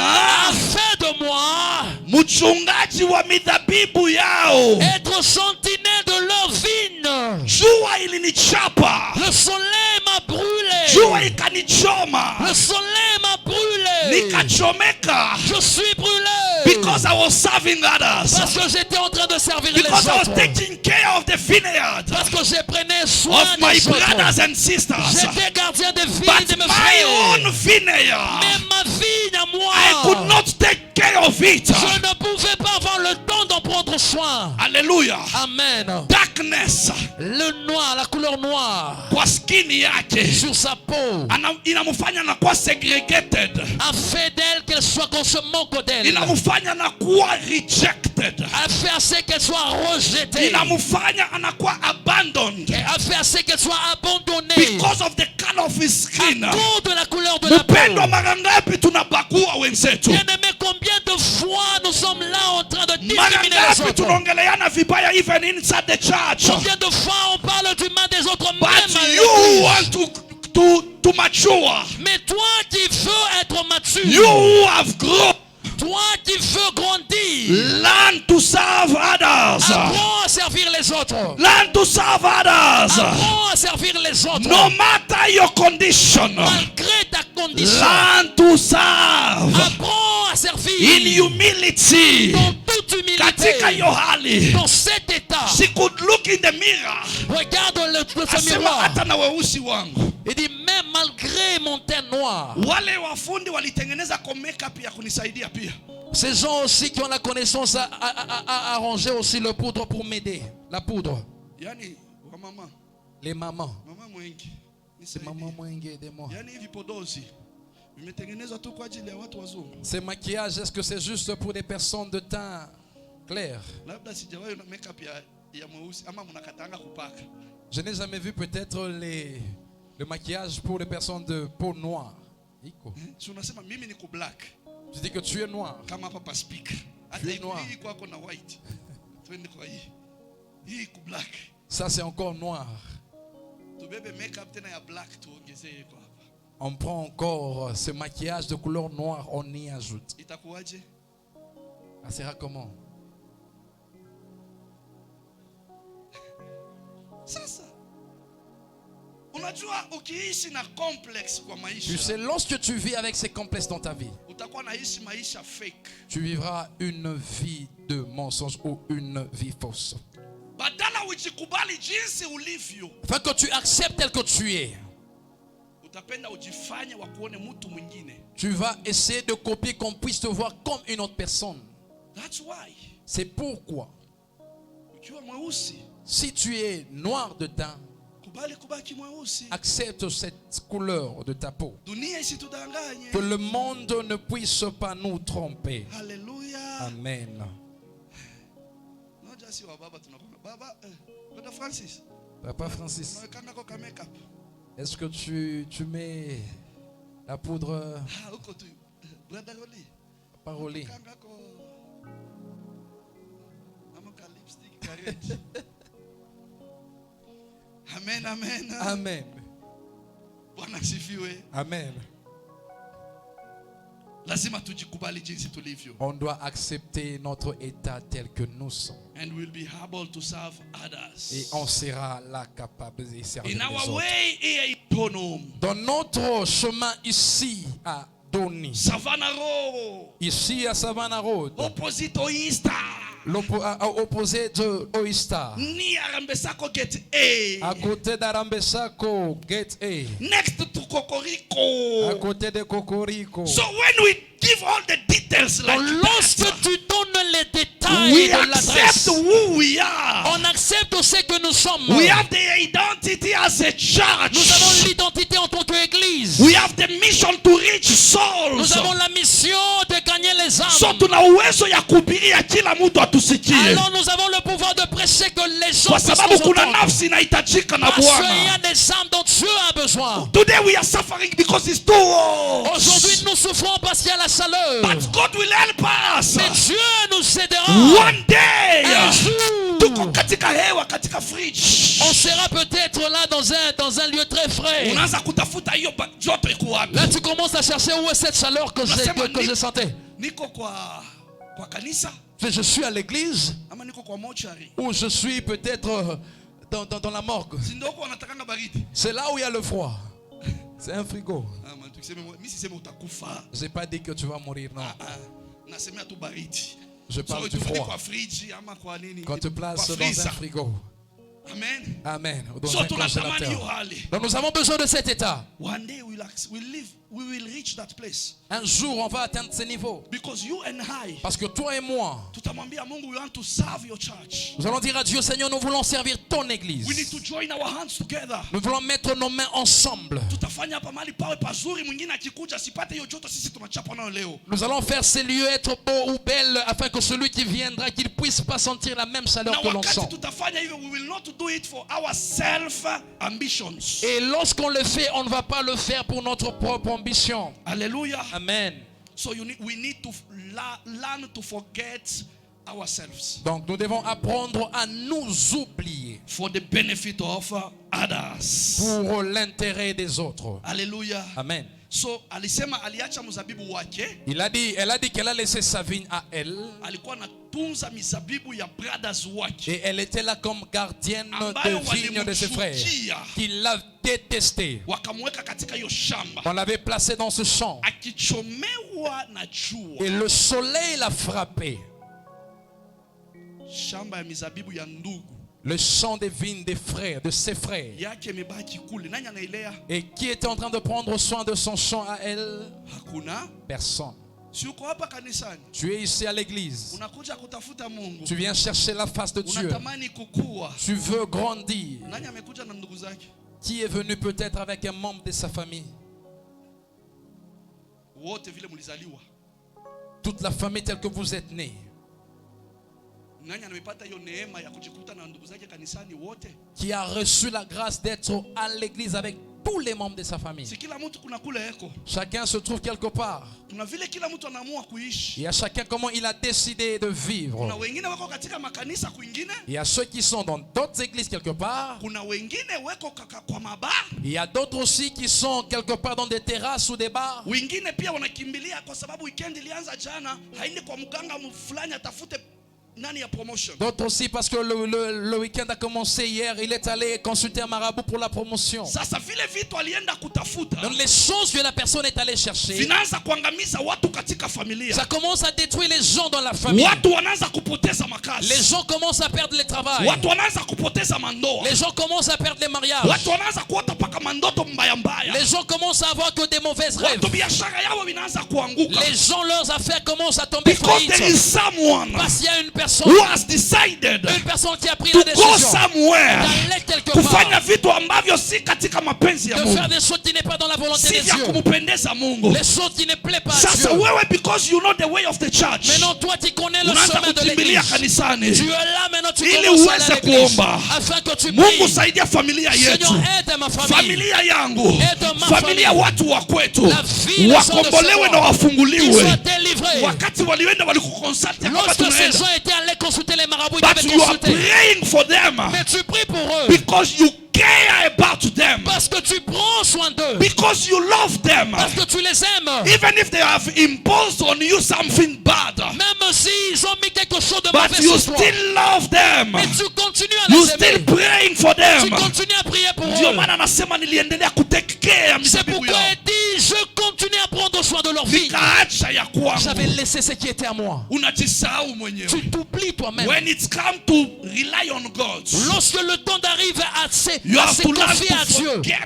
a fait de moi
mchungaji wa midhabibu yao.
être sentinelle de leur vigne.
Jua ilinichapa.
Le soleil m'a brûlé.
Jua ikanichoma.
Le soleil m'a brûlé.
Nikachomeka.
Je suis brûlé.
Because I was serving others.
Parce que j'étais en train de servir les
Because I was
autres.
taking care of the vineyard
Parce que je prenais soin
of my
des autres.
brothers and sisters.
J'étais gardien de vie
But
de mes
my
frères.
own vineyard,
Mais ma vigne à moi,
I could not take care of it.
je ne pouvais pas avoir le temps d'en prendre soin.
Hallelujah.
Amen.
Darkness
Le noir, la couleur noire
kwa skin yake
sur sa peau
inamufanya anakuwa segregated.
a fait d'elle qu'elle soit qu'on se moque d'elle.
Inamufanya anakuwa rejected.
A fait assez qu'elle soit rejetée.
Inamufanya anakuwa abandoned.
A fait assez qu'elle soit abandonnée.
Because of the color of his skin.
À cause de la couleur de la peau.
Mpendwa, mara ngapi tunabagua wenzetu?
Bien-aimé, combien de fois nous sommes là en train de
Mara
discriminer les
ngapi
autres?
tunaongeleana vibaya even inside the church?
Combien de fois on parle du mal des autres
But
même à
you
l'église?
want to mature.
Mais toi qui veux être mature,
You have grown.
toi qui veux grandir,
Learn to serve others.
apprends à servir les autres.
Learn to serve others.
Apprends à servir les autres.
No matter your condition.
Malgré ta condition,
Learn to serve.
apprends à servir
In humility.
dans toute humilité.
Katika hiyo hali.
Dans cet état,
She could look in the mirror.
regarde ce
Asema
miroir
hata na weusi wangu.
et dit, même malgré mon teint noir,
Wale wafundi walitengeneza kwa makeup ya kunisaidia pia.
ces gens aussi qui ont la connaissance à arranger aussi le poudre pour m'aider. La poudre.
Yani wa mama.
Les mamans.
Mama mwengi.
C'est maman mwenge, aidez-moi.
Yani hivi podozi vimetengenezwa tu kwa ajili ya watu wazungu.
Ces maquillages, est-ce que c'est juste pour des personnes de teint clair?
Labda sijawahi na makeup ya mweusi ama mnakatanga kupaka.
Je n'ai jamais vu peut-être le maquillage pour les personnes de peau noire. Iko.
Si unasema mimi niko black
Tu dis que tu es noir.
kama hapa pa speaker.
Tu es noir.
Hii kwako na white. Twende kwa hii. Hii iko black.
Ça c'est encore noir.
Tubebe makeup tena ya black tuongezee kwa hapa.
On prend encore ce maquillage de couleur noire, on y ajoute.
Itakuwaje?
Ça sera comment?
Sasa unajua ukiishi na complex kwa
Tu
maisha,
sais, lorsque tu vis avec ces complexes dans ta vie,
utakuwa naishi maisha fake.
tu vivras une vie de mensonge ou une vie fausse.
Badala ujikubali jinsi ulivyo,
Afin que tu acceptes tel que tu es,
utapenda ujifanye wakuone mtu mwingine.
tu vas essayer de copier qu'on puisse te voir comme une autre personne.
That's why
C'est pourquoi,
ukiwa mweusi,
si tu es noir de teint,
kubali kubaki mweusi.
accepte cette couleur de ta peau.
Dunia isitudanganye.
Que le monde ne puisse pas nous tromper.
Haleluya.
Amen.
Noja si wa baba tunakonga. Baba, Brother Francis,
Papa Francis,
unawekanga kwa makeup.
est-ce que tu mets la poudre
Uko tu. Brother Oli,
parolée?
kanga ko. Amen, amen.
Amen.
Bwana sifiwe.
Amen.
Lazima tujikubali jinsi tulivyo.
On doit accepter notre état tel que nous sommes.
And we'll be able to serve others.
Et on sera là capable de servir
In
les
our
autres.
way here in Donum,
Dans notre chemin ici à Doni,
Savannah Road,
ici à Savannah Road,
opposite Oyster,
opposé de Oyster,
near Rambesako Gate
à
A,
côté d'Arambesako Gate A,
next to
à
Kokoriko.
côté de Cocorico.
So when we give all the details like
Lorsque
that,
tu donnes les détails
we
de
accept
l'adresse,
who we are.
on accepte ce que nous sommes.
We have the identity as a
Nous avons
church.
l'identité en tant qu'église.
We have the mission to reach
Nous
souls.
avons la mission de gagner les
So
âmes.
tuna uwezo ya kuhubiria kila mtu atusikie,
Alors nous avons le pouvoir de prêcher que les gens
kwa
puissent
sababu
nous
kuna
entendre.
nafsi inahitajika na
Parce qu'il y
Bwana.
a des âmes dont Dieu a besoin.
Today we are suffering because it's too hot.
Aujourd'hui nous souffrons parce qu'il y a la chaleur.
But God will help us.
Mais Dieu nous aidera.
One day
Un jour,
tuko katika hewa, katika fridge,
on sera peut-être là dans un lieu très frais.
unaanza kutafuta hiyo joto iko wapi.
Là tu commences à chercher où est cette chaleur que je sentais.
Niko kwa kanisa
Je suis à l'église
ama niko kwa mortuary.
ou je suis peut-être dans la morgue.
Si ndio wanatakanga baridi.
C'est là où il y a le froid. C'est un frigo.
Ama tukisema mimi sisema utakufa.
Je n'ai pas dit que tu vas mourir, non.
Nasemea tu baridi.
Je parle
So
du
tufike
froid.
kwa fridge ama kwa nini?
Quand tu places
Kwa
dans un
freezer.
frigo.
Amen.
Amen. Ou dans
So
un
tunatamani hiyo
congélateur.
hali.
Donc nous avons besoin de cet état.
One day we will reach that place.
Un jour, on va atteindre ce niveau.
Because you and I,
Parce que toi et moi,
tutamwambia Mungu, we want to serve your church.
nous allons dire à Dieu, Seigneur, nous voulons servir ton
We need
église.
to join our hands together.
Nous voulons mettre nos mains ensemble.
Tutafanya hapa mahali pawe pazuri, mwingine akikuja asipate hiyo joto sisi tunachapa nayo leo.
Nous allons faire ces lieux être beaux ou belles afin que celui qui viendra, qu'il puisse pas sentir la même chaleur
Na
que l'on
wakati
sent.
tutafanya hivyo, we will not do it for our self ambitions.
Et lorsqu'on le fait, on ne va pas le faire pour notre propre ambition.
Hallelujah.
Amen.
So we need to learn to forget ourselves
Donc nous devons apprendre à nous oublier
for the benefit of others.
pour l'intérêt des autres.
Hallelujah.
Amen.
So alisema aliacha mzabibu wake,
Elle a dit qu'elle a laissé sa vigne à elle.
alikuwa anatunza mizabibu ya brothers wake
Et elle était là comme gardienne
ambayo
de vigne de ses frères.
walimchukia,
Qui l'a détesté.
wakamweka katika hiyo shamba
On l'avait placé dans ce champ.
akichomewa na
Et
jua.
le soleil l'a frappé.
Shamba ya mizabibu ya ndugu
Le champ des vignes des frères, de ses frères.
yake imebaki kule. Nani anailea?
Et qui était en train de prendre soin de son champ à elle?
Hakuna.
Personne.
Si uko hapa kanisani,
Tu es ici à l'église.
unakuja kutafuta Mungu,
Tu viens chercher la face de Dieu.
unatamani kukua.
Tu veux grandir.
Nani amekuja na ndugu zake?
Qui est venu peut-être avec un membre de sa famille?
Wote vile mulizaliwa.
Toute la famille telle que vous êtes nés.
Nani amepata hiyo neema ya kujikuta na ndugu zake kanisani wote?
Qui a reçu la grâce d'être à l'église avec tous les membres de sa famille.
Si kila mtu kuna kule eko.
Chacun se trouve quelque part.
Kuna vile kila mtu anaamua kuishi.
Et à chacun comment il a décidé de
Kuna
vivre.
wengine wako katika makanisa kwingine.
Il y a ceux qui sont dans d'autres églises quelque part.
Kuna wengine weko kwa mabar.
Il y a d'autres aussi qui sont quelque part dans des terrasses ou des bars.
Wengine pia wanakimbilia kwa sababu weekend ilianza jana, haindi kwa mganga fulani atafute nani ya promotion.
D'autres aussi parce que le week-end a commencé hier, il est allé consulter un marabout pour la promotion.
Sasa vile vitu alienda kutafuta
Donc les choses que la personne est allée chercher,
vinaanza kuangamiza watu katika familia.
ça commence à détruire les gens dans la famille.
Watu wanaanza kupoteza makazi.
Les gens commencent à perdre le travail.
Watu wanaanza kupoteza mandoa.
Les gens commencent à perdre les mariages.
Watu wanaanza kuota paka mandoto mbaya mbaya.
Les gens commencent à avoir que des mauvaises rêves.
Watu biashara yao vinaanza kuanguka.
Les gens, leurs affaires commencent à tomber
Because there is
faillite.
someone
Parce qu'il y a une personne
who has decided
Une personne qui a pris
to
la
go
décision
somewhere
d'aller quelque
kufanya
part,
vitu ambavyo si katika mapenzi ya
de
Mungu,
faire des choses qui n'est pas dans la volonté
si
de
vya
Dieu,
kumpendeza Mungu.
les choses qui ne plaisent pas à
Sasa
Dieu.
wewe, because you know the way of the church,
Maintenant toi tu connais le
unaanza
chemin de
kukimbilia
l'église.
kanisani.
Tu es là maintenant
maintenant tu
ili
commences à aller à
uweze
l'église,
kuomba.
afin que tu
Mungu
pries.
saidia familia yetu,
Seigneur, aide ma famille.
familia yangu,
Aide ma
familia
famille.
watu wa kwetu
La vie, les gens de
wakombolewe
ce
na
monde, qu'ils
wafunguliwe.
soient délivrés.
Wakati walienda walikukonsulta kama
Lorsque ces
tunaenda,
gens étaient allés consulter les marabouts, ils
but
t'avaient
you are
consulté.
praying for them
Mais tu pries pour eux.
because you care about them,
Parce que tu prends soin d'eux.
because you love them,
Parce que tu les aimes.
even if they have imposed on you something bad,
Même s'ils ont mis quelque chose de
but
mauvais
you
sur toi.
still love them,
Mais tu continues à
you
les
still
aimer.
praying for
Tu
them.
continues à prier pour
Ndio
eux.
maana anasema niliendelea kutake care ya
C'est
mizabibu
pourquoi
yao,
il dit, je continue à prendre soin de leur vie.
nikaacha ya
J'avais
kwangu.
laissé ce qui était à moi.
Unajisahau mwenyewe.
Tu t'oublies toi-même.
When it's come to rely on God,
Lorsque le temps d'arrive à se
you have to learn
confier à
to
Dieu,
forget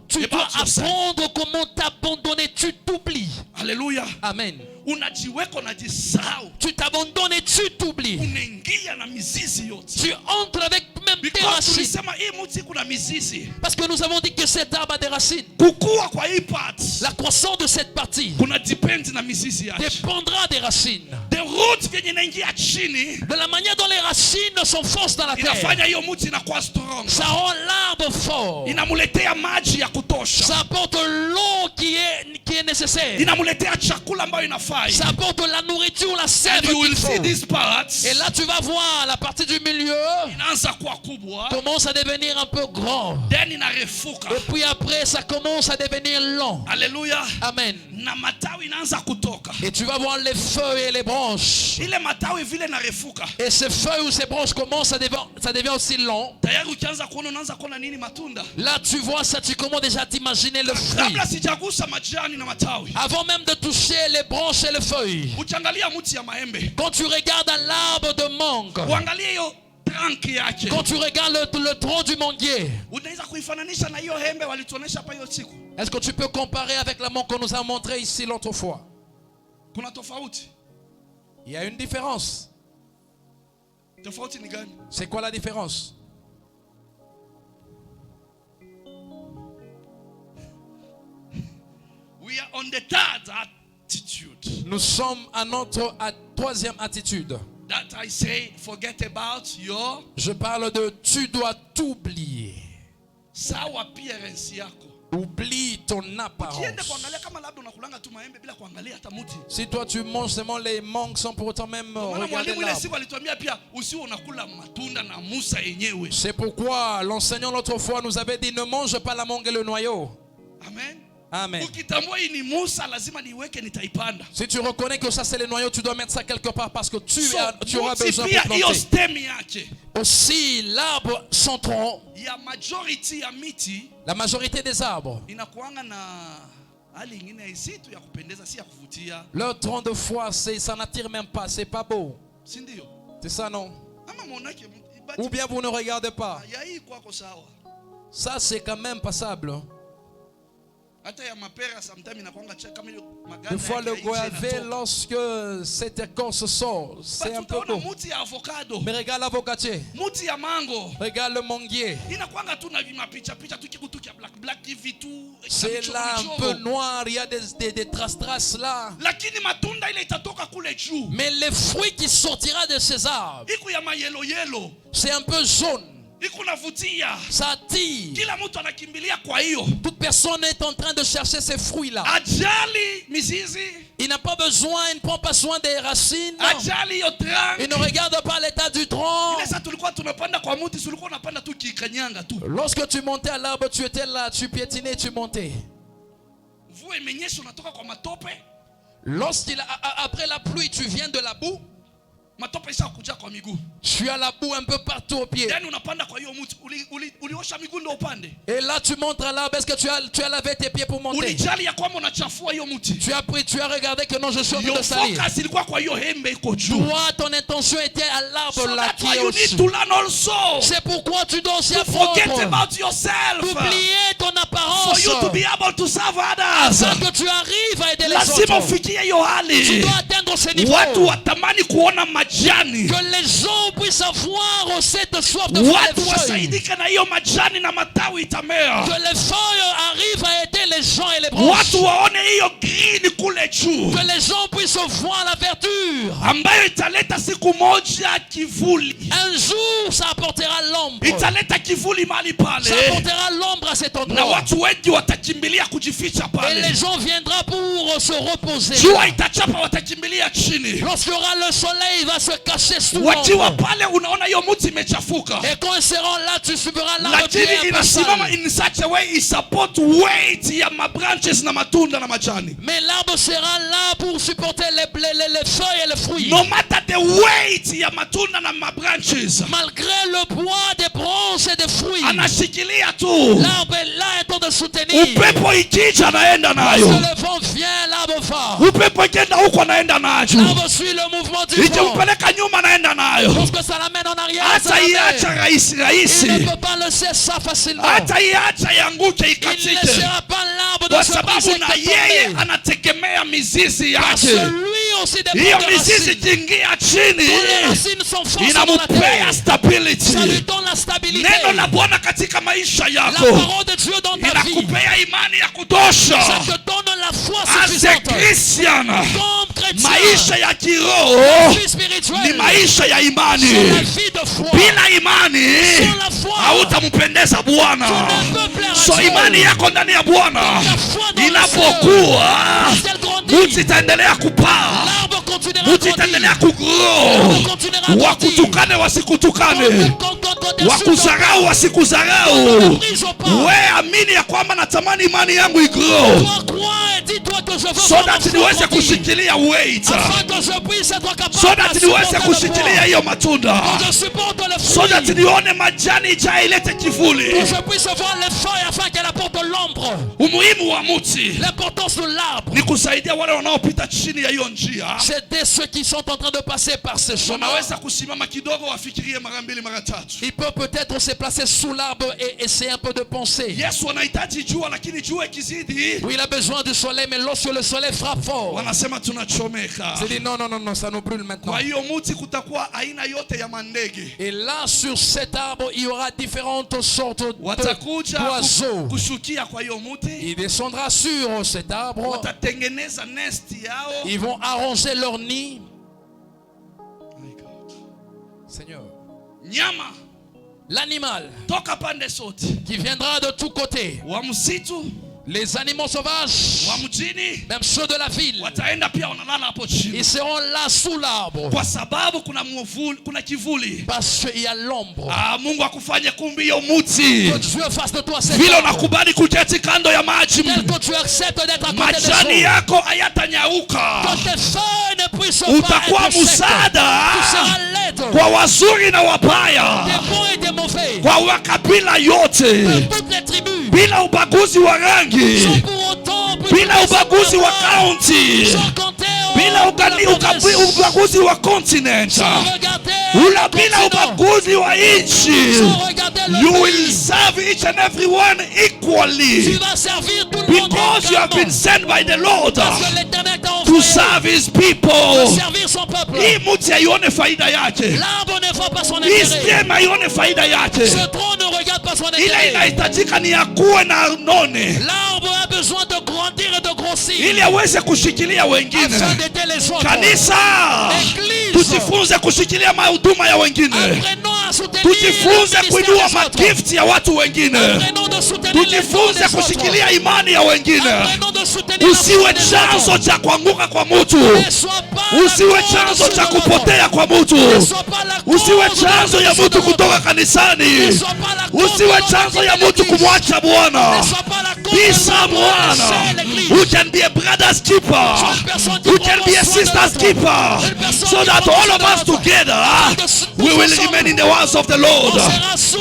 tu dois
about yourself.
apprendre comment t'abandonner. Tu t'oublies.
Hallelujah.
Amen.
Unajiweka, unajisahau,
Tu t'abandonnes et tu t'oublies.
unaingia na mizizi yote.
Tu entres avec même tes
Because
racines.
tulisema hii mti kuna mizizi.
Parce que nous avons dit que cet arbre a des racines.
Kukua kwa hii part
La croissance de cette partie
kuna depend na mizizi yake.
dépendra des racines.
The root vyenye inaingia chini
De la manière dont les racines s'enfoncent dans la terre,
inafanya hiyo mti inakuwa strong.
ça rend l'arbre fort.
Inamuletea maji ya kutosha.
Ça apporte l'eau qui est nécessaire.
Inamuletea chakula ambayo inafaa.
Ça apporte la nourriture, la sève
And you will
qu'il
see
faut.
these parts.
Et là, tu vas voir la partie du milieu
Inaanza kuwa kubwa.
commence à devenir un peu grand.
Then inarefuka.
Et puis après, ça commence à devenir long.
Hallelujah.
Amen.
Na matawi inaanza kutoka.
Et tu vas voir les feuilles et les branches.
Ile matawi vile inarefuka.
Et ces feuilles ou ces branches commencent à devenir, ça devient aussi long.
Tayari ukianza kuona unaanza kuona nini matunda.
Là, tu vois ça, tu commences déjà à t'imaginer le fruit.
Kabla sijagusa majani na matawi.
Avant même de toucher les branches et les feuilles.
Ukiangalia mti ya maembe.
Quand tu regardes l'arbre de mangue,
Uangalie hiyo trunk yake.
quand tu regardes le tronc du manguier,
Unaweza kuifananisha na hiyo hembe walituonesha hapa hiyo siku.
est-ce que tu peux comparer avec la mangue qu'on nous a montré ici l'autre fois?
Kuna tofauti.
Il y a une différence.
Tofauti ni gani?
C'est quoi la différence?
We are on the third attitude.
Nous sommes à notre troisième attitude.
That I say, forget about your
Je parle de tu dois t'oublier.
sawa appearance yako.
Oublie ton
Ukienda
apparence.
kuangalia kama labda unakulanga tu maembe bila kuangalia hata mti.
Si toi tu manges seulement les mangues sans pour autant même
Maana
regarder
mwalimu ile
l'arbre.
siku alituambia pia usiwe unakula matunda na Musa yenyewe.
C'est pourquoi l'enseignant l'autre fois nous avait dit ne mange pas la mangue et le noyau.
Amen.
Amen.
Ukitambua hii ni Musa lazima niweke nitaipanda.
Si tu reconnais que ça c'est le noyau, tu dois mettre ça quelque part parce que tu
So,
auras
mti
besoin
pia
pour
hiyo
planter.
stem yake
Aussi l'arbre sans tronc,
ya majority ya miti
la majorité des arbres,
inakuanga na hali ingine ya isitu ya kupendeza, si ya kuvutia,
leur tronc de foie, ça n'attire même pas, c'est pas beau.
si ndio?
C'est ça non?
Ama monake
Ou bien vous ne regardez pas.
ya hii kwako sawa.
Ça c'est quand même passable.
Hata ya mapera sometimes inakuanga kama ile maganda.
Des fois le goyavé, lorsque cette écorce sort, c'est un peu beau.
Muti ya avocado,
Mais regarde l'avocatier,
muti ya mango,
regarde le manguier.
inakuanga tu na mapicha picha tu kitu kia black hivi tu.
C'est là un peu noir, il y a des traces là.
Lakini matunda ile itatoka kule juu.
Mais les fruits qui sortira de ces arbres,
Iko ya mayelo,
c'est un peu jaune.
iko navutia.
Ça attire.
Kila mtu anakimbilia kwa hiyo.
Toute personne est en train de chercher ces fruits-là.
Ajali mizizi,
Il n'a pas besoin, il ne prend pas soin des racines.
ajali yo trunk.
Il ne regarde pas l'état du tronc.
Ile sasa tulikuwa tunapanda kwa mti, tulikuwa unapanda tu kikanyanga tu.
Lorsque tu montais à l'arbre, tu étais là, tu piétinais, tu montais.
Mvua imenyesha, unatoka kwa matope.
Après la pluie, tu viens de la boue.
Matope isha kuja kwa miguu.
Tu as la boue un peu partout au pied.
Yaani unapanda kwa hiyo mti, uliosha miguu ndio upande.
Et là, tu montes à l'arbre. Est-ce que tu as lavé tes pieds pour monter?
Ulijali ya kwamba unachafua hiyo mti.
Tu as regardé que non, je suis en train
Your
de salir.
focus ilikuwa kwa hiyo hembe iko juu.
Toi, ton intention était à l'arbre
So
là
that's
qui
why
est
you
au-dessus.
need to learn also
C'est pourquoi tu dois aussi
to forget
apprendre
about yourself.
d'oublier ton
For
apparence
you to be able able to serve others.
Afin que tu arrives à aider les
Lazima
autres.
ufikie hiyo hali.
Tu dois atteindre ce niveau.
Watu watamani kuona majani.
Que les gens puissent avoir cette soif de voir les
Watu
feuilles.
wasaidike na hiyo majani na matawi itamea.
Que les feuilles arrivent à aider les gens et les branches.
Watu waone hiyo green kule juu.
Que les gens puissent voir la verdure.
Ambayo italeta siku moja kivuli.
Un jour, ça apportera l'ombre.
Italeta kivuli mahali pale.
Ça apportera l'ombre à cet endroit.
Na watu wengi watakimbilia kujificha
Et
pale.
les gens viendront pour se reposer.
Jua itachapa watakimbilia chini.
Lorsqu'il y aura le soleil, il va se cacher sous
Wakiwa
l'ombre.
pale unaona hiyo mti imechafuka.
Et quand ils seront là, tu subiras l'arbre qui
Lakini
est un peu
inasimama
sale.
in such a way it support weight ya mabranches na matunda na majani.
Mais l'arbre sera là pour supporter les feuilles et les fruits.
No matter the weight ya matunda na mabranches.
Malgré le poids des branches et des fruits.
Anashikilia tu.
L'arbre est là et de soutenir.
Upepo ikija anaenda nayo.
Lorsque le vent vient, l'arbre va.
Upepo ikienda huko anaenda nayo.
L'arbre suit le mouvement du vent.
Ikimpeleka nyuma anaenda nayo.
Lorsque ça l'amène en arrière, ça
Hata
l'amène.
iacha rahisi rahisi.
Il ne peut pas laisser ça facilement.
Hata iacha yanguke
Il ne
ikatike.
laissera pas l'arbre de
Kwa
se
sababu
briser
na
que
yeye
tomber.
anategemea mizizi
Parce
yake.
que lui aussi dépend
Hiyo
des
mizizi
racines.
ikiingia chini
Quand les racines sont fortes dans la
inampea
terre,
stability.
ça lui donne la stabilité.
Neno la Bwana katika maisha
La
yako
parole de Dieu dans ta vie,
inakupea imani ya kutosha.
ça te donne la foi
As a
suffisante.
Christian,
Comme chrétien,
maisha ya
la
kiroho
vie
ni
spirituelle,
maisha ya
c'est la
imani.
vie de foi.
Bila imani
Sans la foi,
hautampendeza Bwana.
tu ne peux plaire à
So
Dieu.
imani yako ndani ya Bwana
Ta foi dans le
inapokuwa,
Lorsqu'elle grandit,
mti itaendelea kupaa,
l'arbre continuera à
mti itaendelea
grandir.
kugrow.
L'arbre continuera à grandir.
Wakutukane wasikutukane,
Quand
wakuzarau wasikuzarau, we amini ya kwamba natamani imani yangu igrow,
toi crois et dis-toi que je veux
so
voir
that
ma foi
niweze
grandir.
kushikilia weight,
Afin que je puisse être capable
so
de
that niweze
supporter le
kushikilia
poids.
hiyo matunda,
Que je supporte le
so that
fruit.
nione majani ijae ilete kivuli.
Que je puisse voir les feuilles afin qu'elles apportent l'ombre.
Umuhimu wa mti
L'importance de l'arbre,
ni kusaidia wale wanaopita chini ya hiyo njia.
c'est de ceux qui sont en train de passer par ce chemin.
Wanaweza kusimama kidogo wafikirie mara mbili mara tatu.
Il peut peut-être se placer sous l'arbre et essayer un peu de penser.
Yesu anahitaji jua, lakini jua ikizidi
Oui, il a besoin du soleil, mais lorsque le soleil frappe fort,
wanasema tunachomeka.
c'est dit non, non, non, non, ça nous brûle maintenant.
Kwa hiyo mti kutakuwa aina yote ya mandege
Et là, sur cet arbre, il y aura différentes sortes
watakuja
d'oiseaux.
kushukia kwa hiyo mti,
Il descendra sur cet arbre.
watatengeneza nest yao.
Ils vont arranger leur nid. Seigneur,
Nyama
l'animal
toka pande zote,
qui viendra de tous côtés,
wa msitu,
les animaux sauvages,
wa mjini,
même ceux de la ville,
wataenda pia wanalala hapo chini,
ils seront là sous l'arbre
kwa sababu kuna kivuli.
parce qu'il y a l'ombre.
Mungu akufanye kumbi hiyo mti.
Que Dieu fasse de toi cet
Vile
arbre.
unakubali kuketi kando ya maji,
Tel que tu acceptes d'être à côté des
majani
eaux.
yako hayatanyauka.
Que tes feuilles ne puissent pas
Utakuwa
être secs.
msaada
Tu seras l'aide
kwa wazuri na wabaya,
des bons et des mauvais.
kwa wakabila
De
yote,
toutes les tribus.
bila ubaguzi wa rangi,
Sans pour autant
bila ubaguzi wa kaunti,
sans compter
bila ubaguzi wa continent,
sans regarder
ula bila ubaguzi wa nchi.
sans regarder le
You will
pays.
serve each and every one
Tu
equally
vas servir tout le monde
because you have been
également.
sent by the Lord
Parce que l'Éternel t'a
to
envoyé
serve his
pour
people.
servir son peuple.
Hii mti aione faida yake,
L'arbre ne voit pas son
hii
intérêt.
stem aione faida yake.
Ce tronc ne regarde pas son
Ile
intérêt.
inahitajika ni akuwe na none
L'arbre a besoin de grandir et de grossir
ili aweze kushikilia wengine.
afin d'aider les autres.
Kanisa,
Église,
tujifunze kushikilia mahuduma ya wengine,
apprenons à soutenir
tujifunze
le
kuinua
ministère des autres.
magifti ya watu wengine,
Apprenons de soutenir les dons
tujifunze
des autres.
kushikilia imani ya wengine.
Apprenons de soutenir la
Usiwe
foi des
chanzo
autres.
cha kuanguka kwa mtu,
Ne sois pas la
usiwe
cause
chanzo
de
cha
ce
kupotea kwa
Ne
mtu,
sois pas la cause
usiwe
de
chanzo ya
ce
mtu
moment.
kutoka kanisani,
Ne sois pas la cause
usiwe
de
chanzo ya
l'église.
mtu kumwacha Bwana.
Ne sois pas la cause
Be
de
someone
laisser l'église.
who can be a brother's keeper, who can be a sister's keeper, so that all of us together we will remain in the words of the Lord.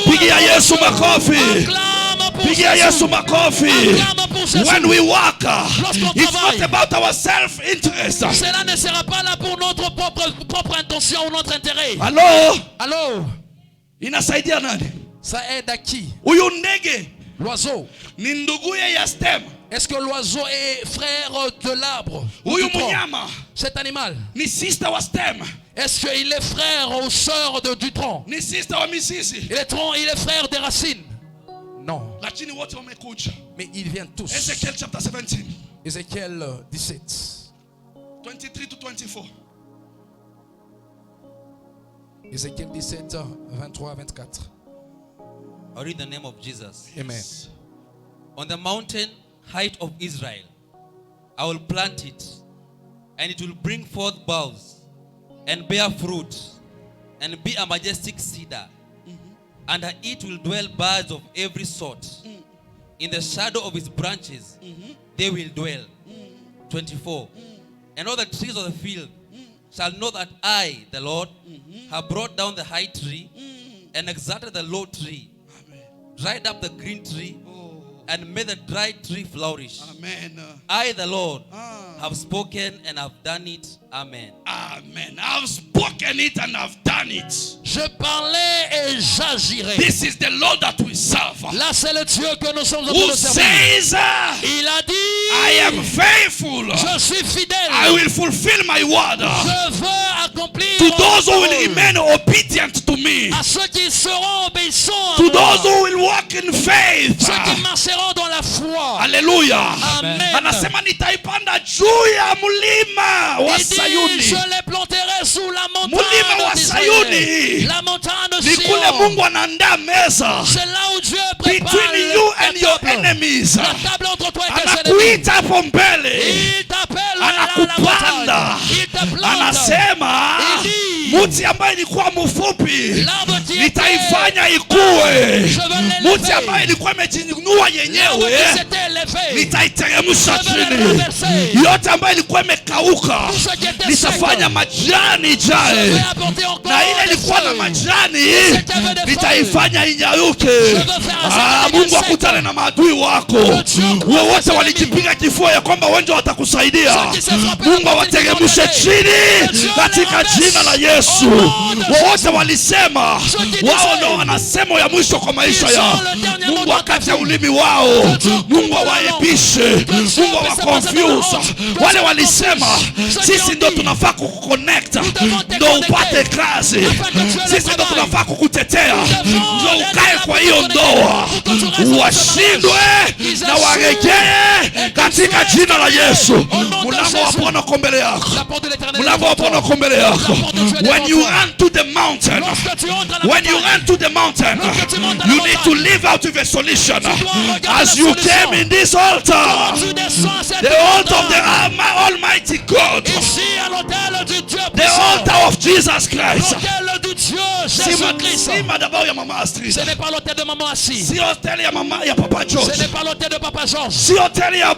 Pigia Yesu makofi,
Acclame pour
pigia
Jésus.
Yesu makofi.
Acclame pour Jésus.
When we work,
Lorsqu'on
it's
travaille,
not about our self-interest.
cela ne sera pas là pour notre propre intention ou notre intérêt.
Hello,
Alors,
inasaidia nani?
ça aide à qui?
Huyu ndege
L'oiseau
ni nduguye ya stem.
Est-ce que l'oiseau est frère de l'arbre? Cet animal. Est-ce qu'il est frère ou sœur du tronc? Il est frère des racines? Non. Mais ils viennent tous.
Ezekiel chapter 17.
Ézéchiel 17.
23 to 24.
Ézéchiel 17, 23 à 24.
I read the name of Jesus.
Amen.
On the mountain height of Israel, I will plant it, and it will bring forth boughs, and bear fruit, and be a majestic cedar. Under it will dwell birds of every sort. In the shadow of its branches, they will dwell. 24. And all the trees of the field shall know that I, the Lord, have brought down the high tree and exalted the low tree, dried up the green tree, and made the dry tree flourish.
Amen.
I, the Lord, have spoken and have done it. Amen.
Amen. I've spoken it and I've done it.
Je parlais et j'agirai.
This is the Lord that we serve.
Là, c'est le Dieu que nous sommes en train
Who
de servir.
says,
Il a dit,
I am faithful.
je suis fidèle.
I will fulfill my word.
Je veux accomplir
To those who will
parole.
remain obedient to me.
À ceux qui seront obéissants à
To
moi.
those who will walk in faith.
Ceux qui marcheront dans la foi.
Hallelujah.
Amen.
Anasema nitaipanda juu ya mlima wa
Il dit,
Sayuni.
je les planterai sous la
Mulima wa
montagne
Sayuni.
d'Israël. La montagne de
Ni kule
Sion.
Mungu anaandaa meza
C'est là où Dieu prépare
between you
la
and your
table.
enemies.
La table entre toi et tes ennemis.
Anakuita hapo mbele,
Il t'appelle la
anakupanda,
montagne. Il te plante.
anasema
Il dit,
mti ambaye ilikuwa mfupi
l'arbre qui était,
nitaifanya ikue,
je veux l'élever.
mti ambaye ilikuwa imejinua
L'arbre
yenyewe
qui s'était élevé,
nitaiteremsha
je veux le
chini,
renverser.
yote ambayo ilikuwa imekauka
Tout ce qui était
nitafanya
sec,
majani
je
ijae,
vais apporter encore
na ile
des
ilikuwa na
feuilles.
majani nitaifanya inyauke. Mungu akutane na maadui wako wowote walijipiga kifua ya kwamba wengi watakusaidia. Mungu awateremshe chini katika jina la Yesu. Wowote walisema wao ndio wana semo ya mwisho kwa maisha yao, Mungu akate ulimi wao, Mungu awaebishe, Mungu awakonfuse. Wale walisema sisi ndio tunafaa kukuconnect ndio upate kazi, sisi ndio tunafaa kukutetea ndio ukae kwa hiyo ndoa, washindwe na waregee katika jina la Yesu. Mlango wa Bwana uko mbele yako, mlango wa Bwana uko mbele yako. When you run to the mountain, when you run to the mountain, you need to live out with a solution. As you came in this altar, the altar of the Almighty God, the altar of Jesus Christ. Si madhabahu ya Mama Astrid,
ce n'est pas l'hôtel de Maman Assis.
si hoteli ya mama ya Papa George,
Ce n'est pas l'hôtel de Papa George.
si hoteli ya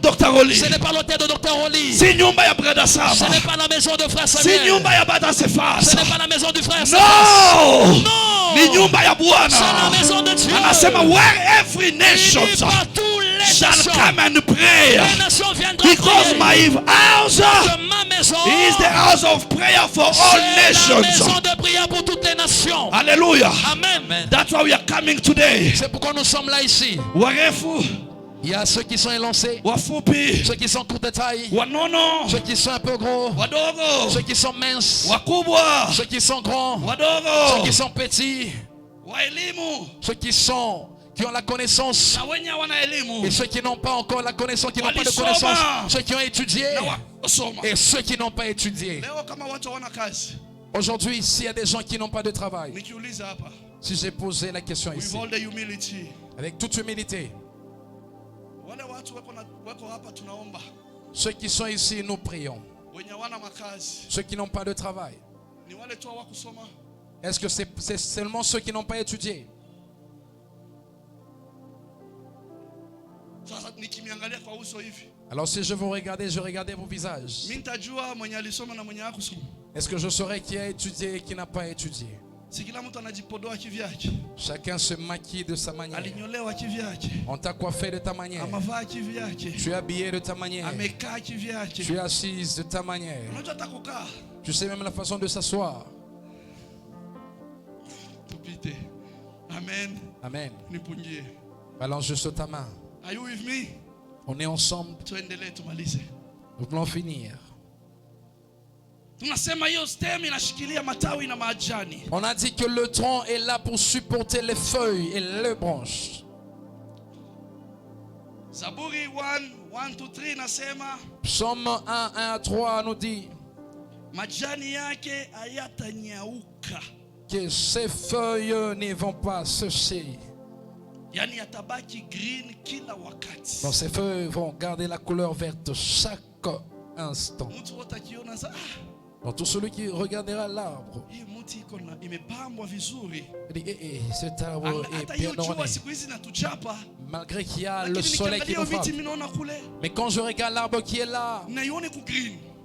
Dr. Rolly,
Ce n'est pas l'hôtel de Dr. Rolly.
si nyumba ya Brother
Ce
Saba,
n'est pas la maison de frère
si
Samuel.
nyumba ya Bada Sefas.
Ce n'est pas la maison du frère
No,
Samuel. Non.
ni nyumba ya
C'est
Bwana.
la maison de Dieu.
Anasema where every nation
Il dit partout les
shall
nations.
come and pray,
Les nations viendront
because
prier.
my house
Que ma maison
is the house of prayer for all
c'est la
nations.
maison de prière pour toutes les nations.
Hallelujah.
Amen.
That's why we are coming today.
C'est pourquoi nous sommes là ici.
Warefu,
Il y a ceux qui sont élancés,
wafupi,
ceux qui sont courte de taille,
wanono,
ceux qui sont un peu gros,
wadogo,
ceux qui sont minces,
wakubwa,
ceux qui sont grands, ceux
wadogo,
qui sont petits,
wa elimu
ceux qui ont la connaissance
na wenye wana elimu
et ceux qui n'ont pas encore la connaissance, qui n'ont pas de
Walisoma.
connaissance, ceux qui ont étudié
na wasoma.
et ceux qui n'ont pas étudié.
Leo kama watu wana kazi,
Aujourd'hui, s'il y a des gens qui n'ont pas de travail,
nikiuliza hapa,
si j'ai posé la question
with
ici,
all the humility,
avec toute humilité,
wale watu wako hapa tunaomba,
ceux qui sont ici, nous prions.
wenye wana makazi,
Ceux qui n'ont pas de travail,
ni wale tu hawakusoma.
est-ce que c'est seulement ceux qui n'ont pas étudié?
Sasa nikimiangalia kwa uso hivi,
Alors si je vous regardais, je regardais vos visages.
mimi nitajua mwenye alisoma na mwenye hakusoma.
Est-ce que je saurais qui a étudié et qui n'a pas étudié?
Si kila mtu anajipodoa kivyake,
Chacun se maquille de sa manière.
alinyolewa kivyake,
On t'a coiffé de ta manière.
amavaa kivyake,
Tu es habillé de ta manière.
amekaa kivyake.
Tu es assise de ta manière.
Unajua hata kukaa
Tu sais même la façon de s'asseoir.
tupite. Amen.
Amen.
Nipungie.
Balance juste ta main.
Are you with me?
On est ensemble. Nous voulons finir. On a dit que le tronc est là pour supporter les feuilles et les branches.
Zaburi 1:1-3 nasema,
Psaume 1:1-3 nous dit
majani yake hayatanyauka,
que ses feuilles ne vont pas sécher.
Yani yatabaki green kila wakati.
Donc ces feuilles vont garder la couleur verte chaque instant. Donc tout celui qui regardera l'arbre, il dit, cet arbre est bien orné. Malgré qu'il y a le soleil qui nous frappe. Mais quand je regarde l'arbre qui est là,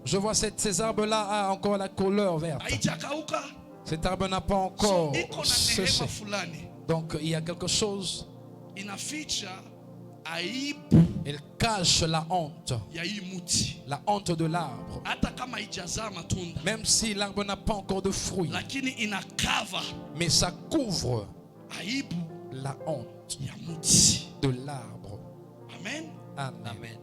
je vois ces arbres-là a encore la couleur verte. Cet arbre n'a pas encore séché. Donc il y a quelque chose. Elle cache la honte. La honte de l'arbre. Même si l'arbre n'a pas encore de fruits. Mais ça couvre la honte de l'arbre.
Amen.
Amen.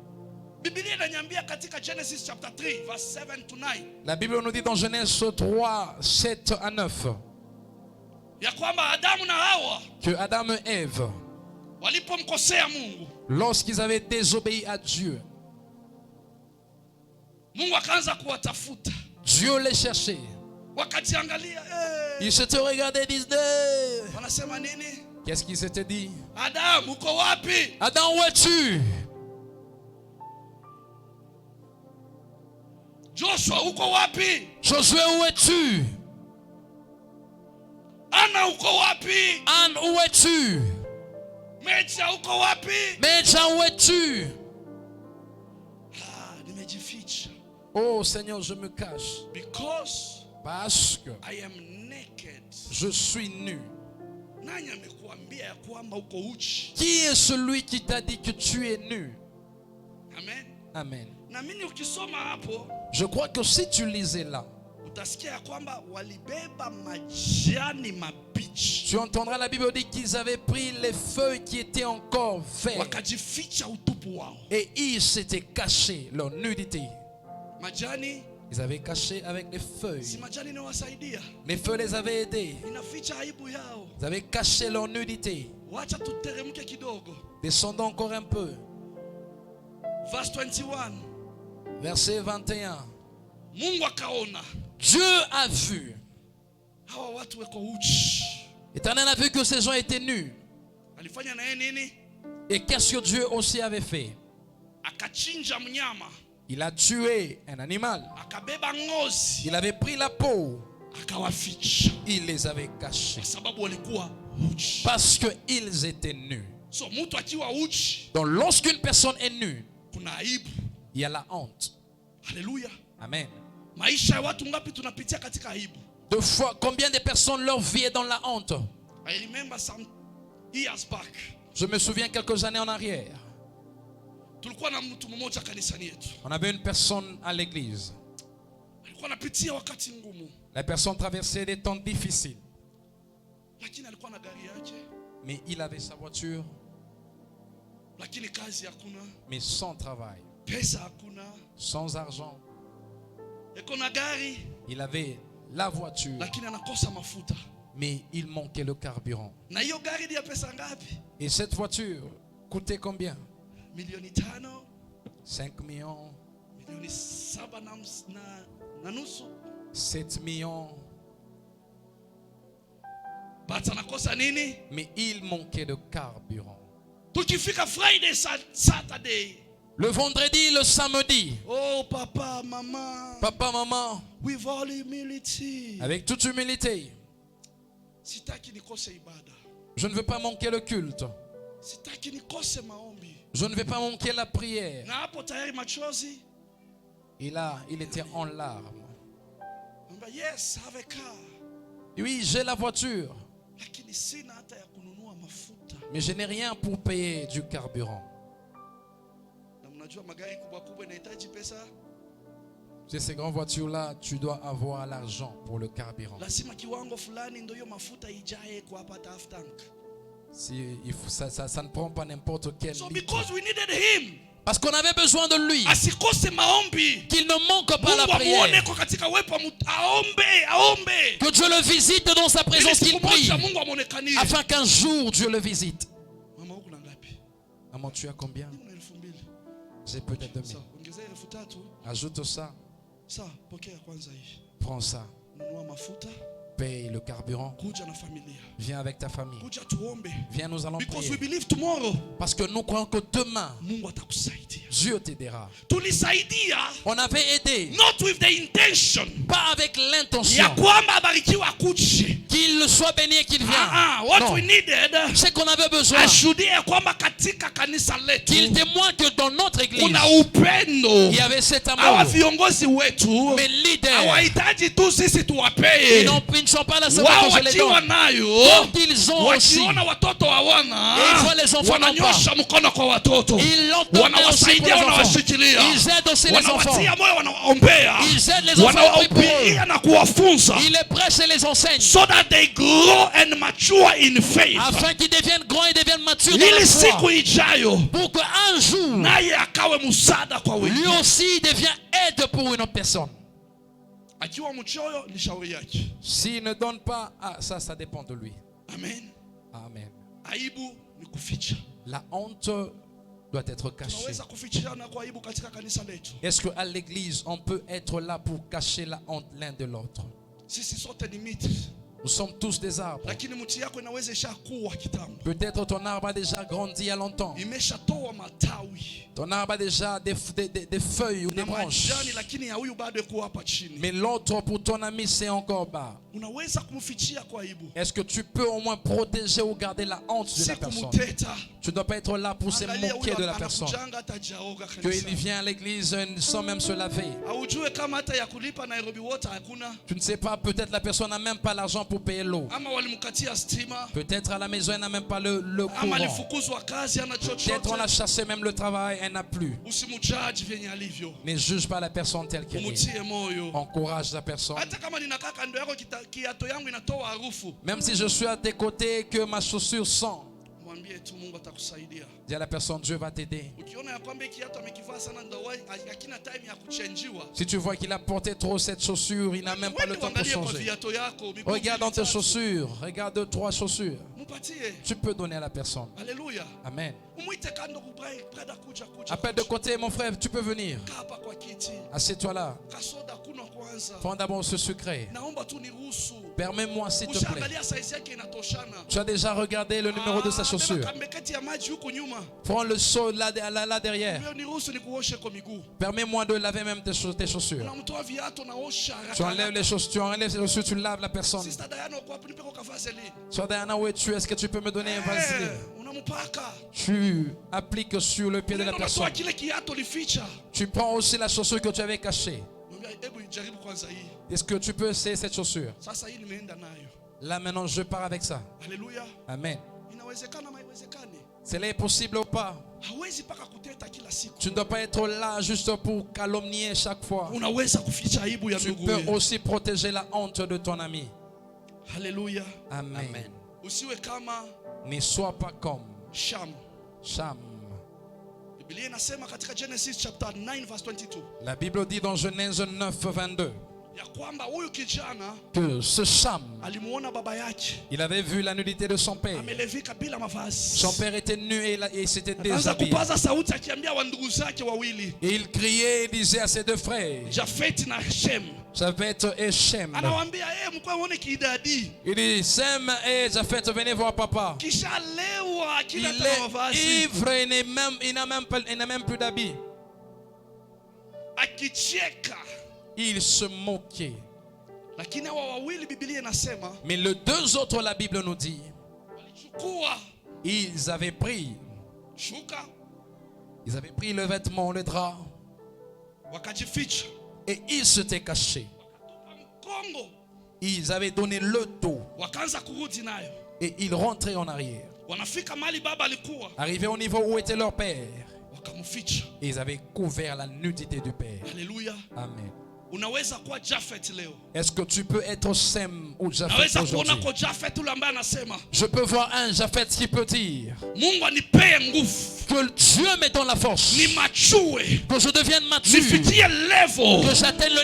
Genesis 3:7-9.
La Bible nous dit dans Genèse 3:7-9 que Adam et Ève, lorsqu'ils avaient désobéi à Dieu, Dieu les cherchait. Ils s'étaient regardés et disaient, qu'est-ce qu'ils s'étaient dit? Adam, où es-tu?
Joshua, uko wapi?
Josué, où es-tu?
Anna, uko wapi?
Anne, où es-tu?
Mecha, uko wapi?
Mecha, où es-tu?
Nimejificha.
Oh Seigneur, je me cache.
Because
parce que
I am naked.
Je suis nu.
Nani amekuambia ya kwamba uko uchi?
Qui est celui qui t'a dit que tu es nu?
Amen.
Amen.
Na mimi ukisoma hapo,
je crois que si tu lisais là,
utasikia ya kwamba walibeba majani mabichi.
Tu entendras la Bible dire qu'ils avaient pris les feuilles qui étaient encore vertes.
Wakajificha utupu wao.
Et ils s'étaient cachés leur nudité.
Majani,
ils avaient caché avec les feuilles.
Si majani ne wasaidia,
les feuilles les avaient aidés.
Inaficha aibu yao.
Ils avaient caché leur nudité.
Wacha tuteremke kidogo.
Descendons encore un peu.
Verse 21.
Verset 21.
Mungu akaona.
Dieu a vu.
Hawa watu weko uchi.
L'Éternel a vu que ces gens étaient nus.
Alifanya na yeye nini?
Et qu'est-ce que Dieu aussi avait fait?
Akachinja mnyama.
Il a tué un animal.
Akabeba ngozi.
Il avait pris la peau.
Akawaficha.
Il les avait cachés.
Kwa sababu walikuwa uchi.
Parce qu'ils étaient nus.
So mtu akiwa uchi.
Donc lorsqu'une personne est nue,
kuna aibu.
Il y a la honte.
Alléluia.
Amen.
Maisha ya watu ngapi tunapitia katika aibu?
Deux fois, combien de personnes leur vie est dans la honte?
I remember some years back.
Je me souviens quelques années en arrière.
Tulikuwa na mtu mmoja kanisani yetu.
On avait une personne à l'église.
Alikuwa anapitia wakati ngumu.
La personne traversait des temps difficiles.
Lakini alikuwa na gari yake.
Mais il avait sa voiture.
Lakini kazi hakuna.
Mais sans travail.
Pesa hakuna.
Sans argent.
Ekona gari.
Il avait la voiture.
Lakini anakosa mafuta.
Mais il manquait le carburant.
Na hiyo gari dia pesa ngapi?
Et cette voiture coûtait combien? 5 millions. 7 millions. Mais il manquait de carburant.
Friday, Saturday.
Le vendredi, le samedi.
Oh papa, maman.
Papa, maman.
With all humility.
Avec toute humilité. Je ne veux pas manquer le culte. Je ne vais pas manquer la prière. Et là, il était en larmes.
Yes, have a car.
Oui, j'ai la voiture. Mais je n'ai rien pour payer du carburant. C'est ces grandes voitures-là, tu dois avoir l'argent pour le carburant. Si, ça ne prend pas n'importe quel litre.
Parce qu'on avait besoin de lui. Qu'il ne manque pas la prière. Que Dieu le visite dans sa présence, qu'il prie. Afin qu'un jour Dieu le visite. Maman, tu as combien? J'ai peut-être 2000. Ajoute ça. Prends ça. Paye le carburant. Viens avec ta famille. Viens, nous allons prier. Parce que nous croyons que demain, Dieu t'aidera. On avait aidé. Pas avec l'intention qu'il soit béni et qu'il vienne. C'est qu'on avait besoin qu'il témoigne que dans notre église, il y avait cet amour. Mais leaders, ils ne sont pas là seulement quand je les donne. Donc ils ont aussi. Et ils voient les enfants n'ont pas. Ils l'entendent aussi pour les enfants. Ils aident aussi les enfants. Ils aident les enfants à prier pour eux. Ils les prêchent et les enseignent. Afin qu'ils deviennent grands et deviennent matures dans la foi. Pour qu'un jour, lui aussi devient aide pour une autre personne. S'il ne donne pas, ça dépend de lui.
Amen.
Amen. La honte doit être cachée. Est-ce qu'à l'église, on peut être là pour cacher la honte l'un de l'autre? Nous sommes tous des arbres. Peut-être ton arbre a déjà grandi il y a longtemps. Ton arbre a déjà des feuilles ou des branches. Mais l'autre pour ton ami c'est encore bas. Est-ce que tu peux au moins protéger ou garder la honte de la personne? Tu ne dois pas être là pour se moquer de la personne. Qu'il vient à l'église sans même se laver. Tu ne sais pas, peut-être la personne n'a même pas l'argent pour payer l'eau. Peut-être à la maison elle n'a même pas le courant. Peut-être on a chassé même le travail, elle n'a plus. Ne juge pas la personne telle qu'elle est. Encourage la personne. Même si je suis à tes côtés, que ma chaussure sent, dis à la personne, Dieu va t'aider. Si tu vois qu'il a porté trop cette chaussure, il n'a même pas le temps de changer. Regarde dans tes chaussures, regarde 2-3 chaussures. Tu peux donner à la personne.
Alléluia.
Amen. Appelle de côté, mon frère, tu peux venir. Assieds-toi là. Prends d'abord ce secret. Permets-moi s'il te plaît. Tu as déjà regardé le numéro de sa chaussure. Prends le seau là derrière. Permets-moi de laver même tes chaussures. Tu enlèves les chaussures, tu laves la personne. Sois Diana, où es-tu? Est-ce que tu peux me donner un vaseline? Tu appliques sur le pied de la personne. Tu prends aussi la chaussure que tu avais cachée. Est-ce que tu peux essayer cette chaussure? Là maintenant je pars avec ça.
Alléluia.
Amen. C'est possible ou pas? Tu ne dois pas être là juste pour calomnier chaque fois. Tu peux aussi protéger la honte de ton ami.
Alléluia.
Amen. Ne sois pas comme
Cham.
La Bible dit dans Genèse 9, 22 que ce Cham, il avait vu la nudité de son père. Son père était nu et il s'était déshabillé. Et il criait et disait à ses deux frères, Japheth et Shem. Il dit, Sem et Japheth, venez voir papa. Il est ivre et il n'a même plus d'habits. Il se moquait. Mais les deux autres, la Bible nous dit, ils avaient pris le vêtement, le drap, et ils s'étaient cachés. Ils avaient donné le dos et ils rentraient en arrière. Arrivés au niveau où était leur père, ils avaient couvert la nudité du père.
Alléluia.
Amen.
Est-ce que tu peux être Sem ou Japheth aujourd'hui? Je peux voir un Japheth qui peut dire que Dieu me donne la force, que je devienne mature, que j'atteigne le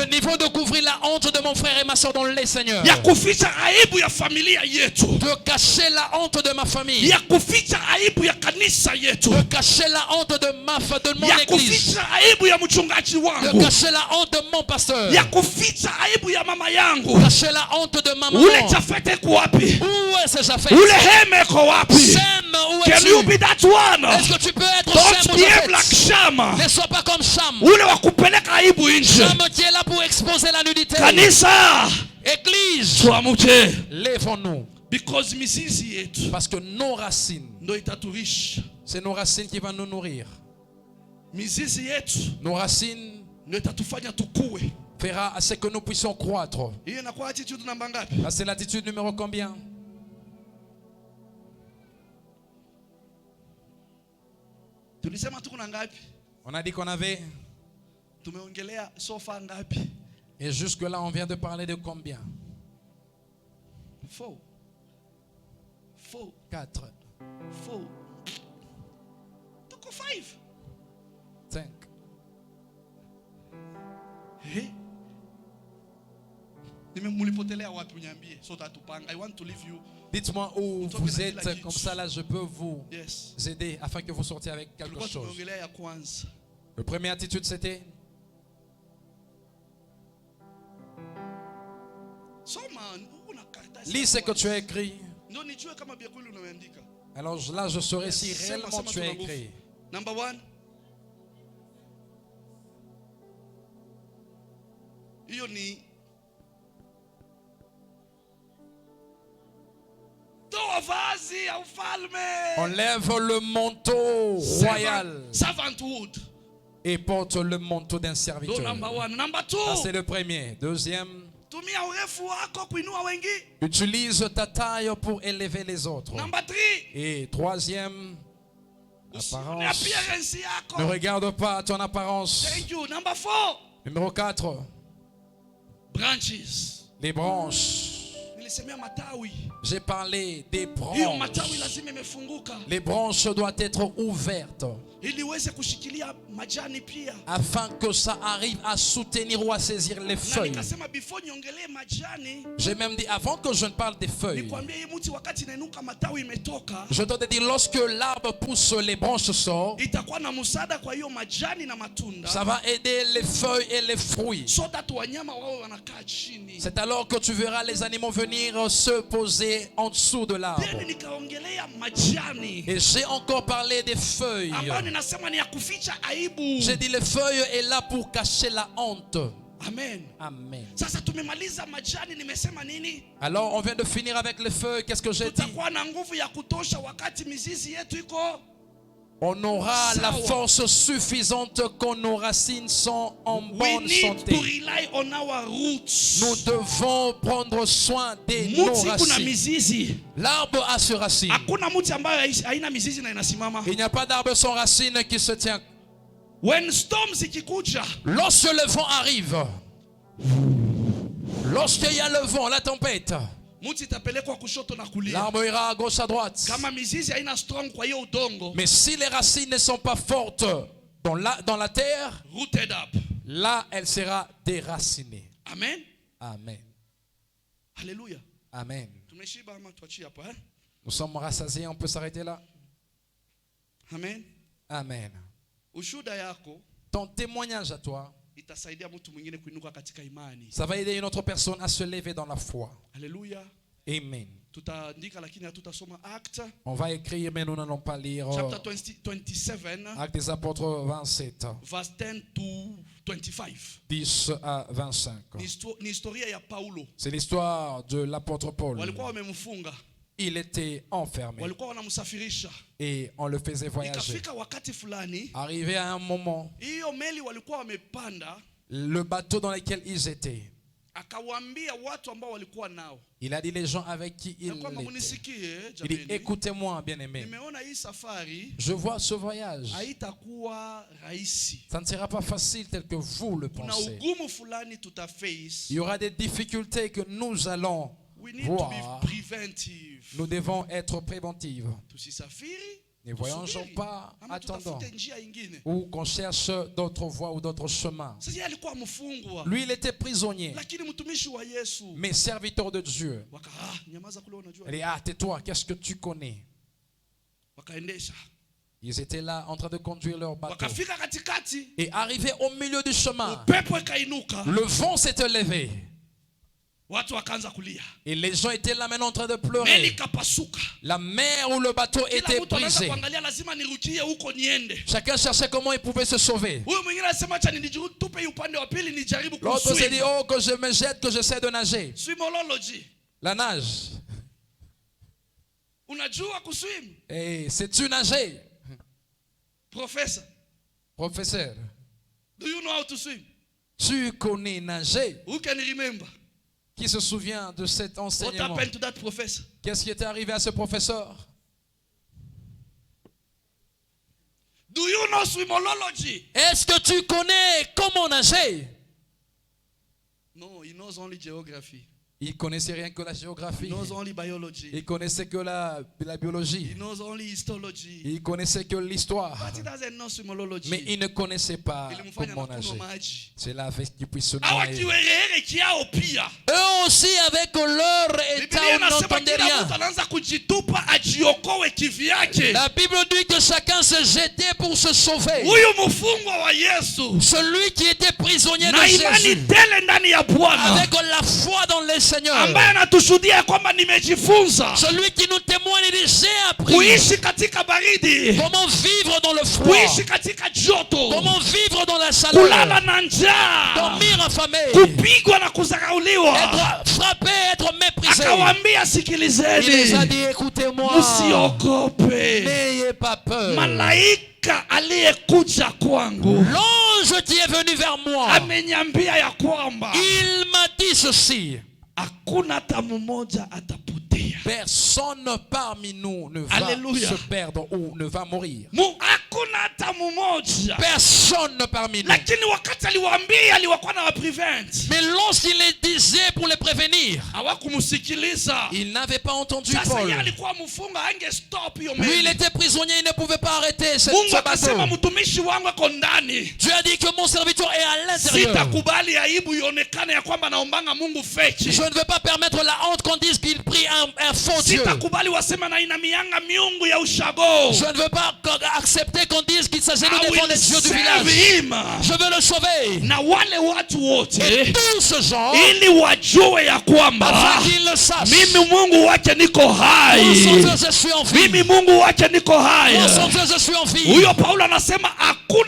niveau de couvrir la honte de mon frère et ma soeur dans le Seigneur, de cacher la honte de ma famille, de cacher la honte de mon église, de cacher la honte de mon pasteur, de cacher la honte de ma maman. Où est ce Japheth? Sem, où es-tu?
Can you be that one?
Est-ce que tu peux être
Don't
Sem ou
behave like
Japheth?
Shama.
Ne sois pas comme Cham.
Shama
Cham qui est là pour exposer la nudité.
Kanisa.
Église,
Tuamuje.
lèvons-nous.
Because mizizi yetu
Parce que nos racines,
ndo itaturisha.
c'est nos racines qui vont nous nourrir.
Mizizi yetu
Nos racines
ndo itatufanya tukue.
fera à ce que nous puissions croître.
Hiyo inakuwa attitude namba ngapi?
Ah, c'est l'attitude numéro combien?
Tulisema tuko na ngapi?
On a dit qu'on avait.
Tumeongelea sofa ngapi?
Et jusque là, on vient de parler de combien?
4.
4.
Tuko 5.
5.
Nimemulipotelea wapi uniambie? So tatupanga. I want to leave you.
Dites-moi où vous êtes, comme ça là je peux vous aider afin que vous sortiez avec quelque chose. Le première attitude c'était lis ce que tu as écrit. Alors là je saurai si réellement tu as écrit.
Number 1. Ioni
on lève le manteau royal et porte le manteau d'un serviteur. Ça c'est le premier. Deuxième, utilise ta taille pour élever les autres. Et troisième, apparence. Ne regarde pas ton apparence. Numéro 4, les branches. J'ai parlé des branches. Les branches doivent être ouvertes afin que ça arrive à soutenir ou à saisir les feuilles. J'ai même dit avant que je ne parle des feuilles, je dois te dire lorsque l'arbre pousse, les branches sortent, ça va aider les feuilles et les fruits. C'est alors que tu verras les animaux venir se poser en dessous de l'arbre. Et j'ai encore parlé des feuilles. J'ai dit les feuilles est là pour cacher la honte.
Amen.
Amen.
Alors
on vient de finir avec les feuilles. Qu'est-ce que j'ai dit? On aura la force suffisante quand nos racines sont en bonne santé. Nous devons prendre soin de nos racines. L'arbre a ses racines. Il n'y a pas d'arbre sans racines qui se tient. Lorsque le vent arrive, lorsqu'il y a le vent, la tempête, l'arbre ira à gauche à droite. Mais si les racines ne sont pas fortes dans la terre, là elle sera déracinée.
Amen.
Amen.
Alléluia.
Amen. Nous sommes rassasiés, on peut s'arrêter là.
Amen.
Amen. Ton témoignage à toi, ça va aider une autre personne à se lever dans la foi.
Alléluia.
Amen. On va écrire, mais nous n'allons pas lire.
Chapter 27.
Actes des apôtres 27.
Verse 10 to 25.
10 à 25. C'est l'histoire de l'apôtre Paul. Il était enfermé et on le faisait voyager. Arrivé à un moment, le bateau dans lequel ils étaient Il a dit les gens avec qui il était. Il dit, écoutez-moi, bien-aimés. Je vois ce voyage. Ça ne sera pas facile tel que vous le pensez. Il y aura des difficultés que nous allons voir. Nous devons être préventifs. Ne voyageons pas attendant ou qu'on cherche d'autres voies ou d'autres chemins. Lui, il était prisonnier, mais serviteur de Dieu. Il dit, ah, tais-toi, qu'est-ce que tu connais? Ils étaient là en train de conduire leur bateau. Et arrivé au milieu du chemin, le vent s'était levé. Et les gens étaient là maintenant en train de pleurer. La mer où le bateau était brisé. Chacun cherchait comment il pouvait se sauver. L'autre s'est dit, oh, que je me jette, que j'essaie de nager. La nage. Et sais-tu nager? Professeur. Tu connais nager? Qui se souvient de cet enseignement? Qu'est-ce qui était arrivé à ce professeur? Est-ce que tu connais comment nager?
No, he knows only geography.
Il connaissait rien que la géographie.
He knows only biology.
Il connaissait que la biologie.
He knows only histology.
Il connaissait que l'histoire.
But he doesn't know swimology.
Mais il ne connaissait pas comment nager. C'est là avec qu'il puisse se noyer. Eux aussi avec leur état où n'entendaient rien. La Bible dit que chacun se jetait pour se sauver. Celui qui était prisonnier de Jésus, avec la foi dans les Seigneur, celui qui nous témoigne, il dit, j'ai appris comment vivre dans le froid, comment vivre dans la chaleur, dormir affamé, être frappé, être méprisé. Il les a dit, écoutez-moi, n'ayez pas peur. L'ange qui est venu vers moi, il m'a dit ceci: personne parmi nous ne va se perdre ou ne va mourir. Personne parmi nous. Mais lorsqu'il les disait pour les prévenir, il n'avait pas entendu Paul. Lui, il était prisonnier, il ne pouvait pas arrêter ce bateau. Dieu a dit que mon serviteur est à l'intérieur. Je ne veux pas permettre la honte qu'on dise qu'il prie un faux Dieu. Je ne veux pas accepter qu'on dise qu'il s'agit devant les dieux du village. Je veux le sauver. Et tous ces gens, afin qu'ils le sachent, mon Dieu, je suis en vie. Mon Dieu, je suis en vie. Paul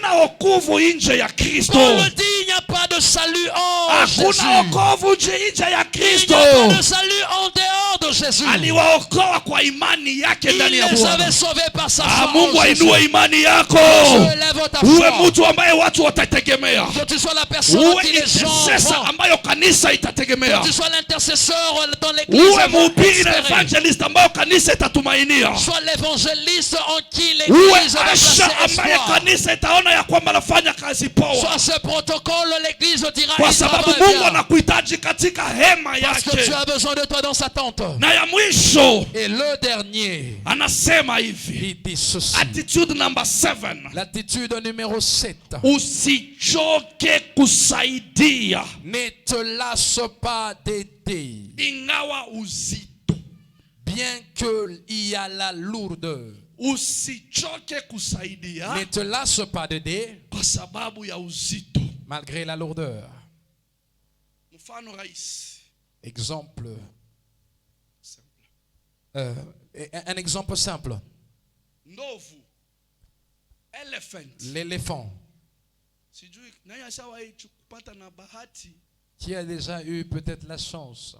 dit, il n'y a pas de salut en Jésus. Il n'y a pas de salut en dehors de Jésus. Il les avait sauvés par sa foi. Élève ta foi. Que tu sois la personne qui les gens vont. Que tu sois l'intercesseur dans l'église. Sois l'évangéliste en qui l'église va placer espoir. Sois ce protocole, l'église dira il va bien. Parce que tu as besoin de toi dans sa tente. Et le dernier, il dit ceci.
Attitude number 7.
L'attitude numéro 7.
Usichoke kusaidia.
Ne te lasse pas d'aider.
Ingawa uzito.
Bien qu'il y a la lourdeur.
Usichoke kusaidia.
Ne te lasse pas d'aider.
Kwa sababu ya uzito.
Malgré la lourdeur.
Mfano rais.
Exemple. Un exemple simple.
Ndovu.
L'éléphant. Qui a déjà eu peut-être la chance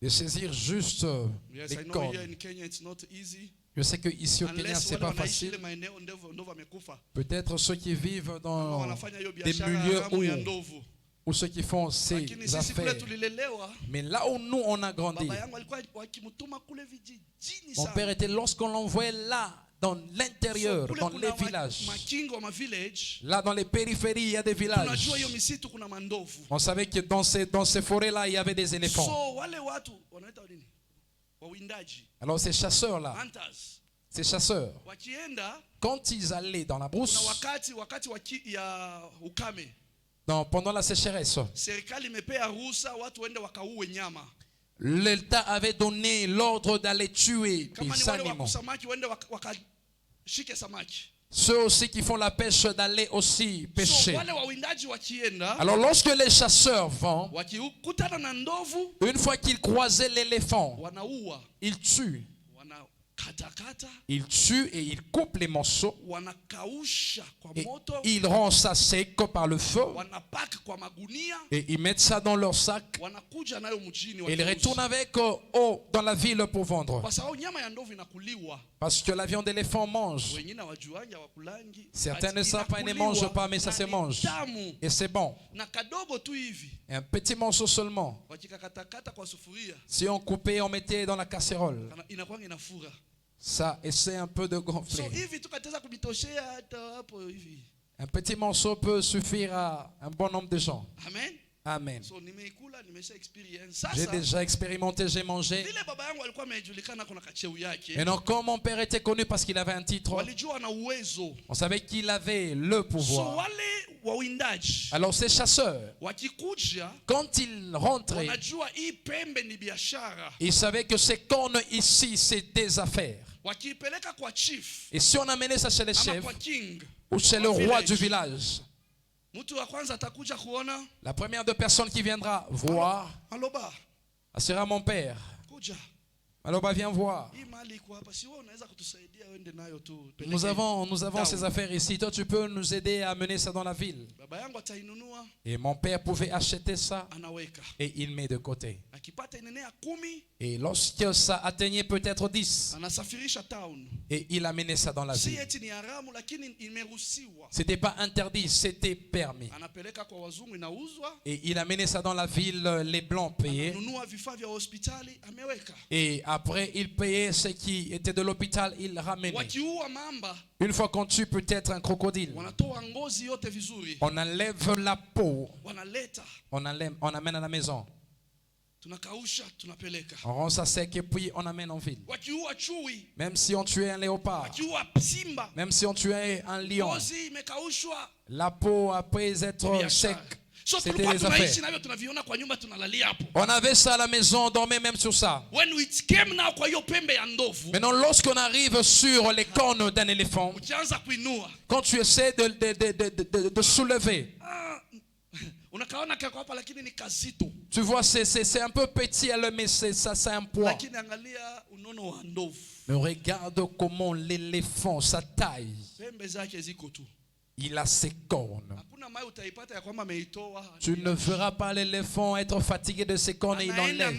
de saisir juste les cornes. Je sais que ici au Kenya, c'est pas facile. Peut-être ceux qui vivent dans des milieux ou ceux qui font ces affaires. Mais là où nous, on a grandi, mon père était, lorsqu'on l'envoyait là, dans l'intérieur, dans les villages, là dans les périphéries, il y a des villages. On savait que dans ces forêts-là, il y avait des éléphants. Alors ces chasseurs-là, ces chasseurs, quand ils allaient dans la brousse, pendant la sécheresse, l'État avait donné l'ordre d'aller tuer des animaux. Ceux aussi qui font la pêche d'aller aussi pêcher. Alors lorsque les chasseurs vont, une fois qu'ils croisaient l'éléphant, ils tuent. Il tue et il coupe les morceaux. Et il rend ça sec par le feu. Et ils mettent ça dans leur sac. Et ils retournent avec dans la ville pour vendre. Parce que la viande d'éléphant mange. Certains ne savent pas et ne mangent pas, mais ça se mange. Et c'est bon. Et un petit morceau seulement. Si on coupait, on mettait dans la casserole. Ça essaie un peu de gonfler. Un petit morceau peut suffire à un bon nombre de gens.
Amen.
Amen. J'ai déjà expérimenté, j'ai mangé. Et donc, comme mon père était connu parce qu'il avait un titre, on savait qu'il avait le pouvoir. Alors ces chasseurs, quand ils rentraient, ils savaient que ces cornes ici, c'est des affaires. Et si on amenait ça chez les chefs ou chez le roi du village, la première de personnes qui viendra voir sera mon père. Alors viens voir. Nous avons ces affaires ici. Toi tu peux nous aider à amener ça dans la ville. Et mon père pouvait acheter ça et il met de côté. Et lorsque ça atteignait peut-être 10, et il amenait ça dans la ville. C'était pas interdit, c'était permis. Et il amenait ça dans la ville, les blancs payaient. Et après il payait ce qui était de l'hôpital, il ramenait. Une fois qu'on tue peut-être un crocodile, on enlève la peau, on amène à la maison. On rend ça sec et puis on amène en ville. Même si on tuait un léopard, même si on tuait un lion, la peau après être sec, c'était les affaires. On avait ça à la maison, on dormait même sur ça. Maintenant, lorsqu'on arrive sur les cornes d'un éléphant, quand tu essaies de soulever, tu vois, c'est un peu petit, mais ça c'est un poids. Mais regarde comment l'éléphant, sa taille, il a ses cornes. Tu ne feras pas l'éléphant être fatigué de ses cornes et il enlève.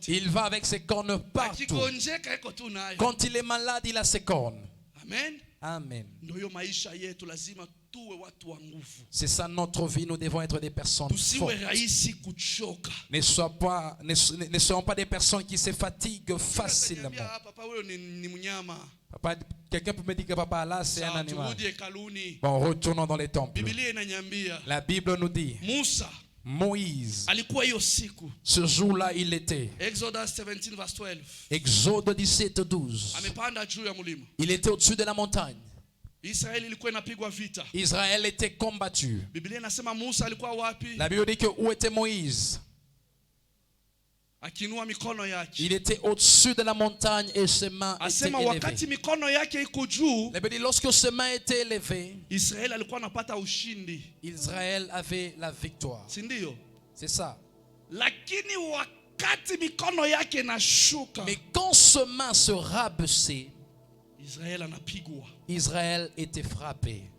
Il va avec ses cornes partout. Quand il est malade, il a ses cornes.
Amen.
Amen. C'est ça notre vie, nous devons être des personnes fortes. Ne soyons pas des personnes qui se fatiguent facilement. Papa, quelqu'un peut me dire que papa là c'est un animal. Bon, retournons dans les temples. La Bible nous dit Moïse, ce jour-là il était. Exode 17, 12. Il était au-dessus de la montagne. Israël était combattu. La Bible dit que où était Moïse? Il était au-dessus de la montagne et ses mains étaient élevées. La Bible dit lorsque ses mains étaient élevées, Israël avait la victoire. C'est ça. Mais quand ses mains se rabaissaient, Israël était frappé.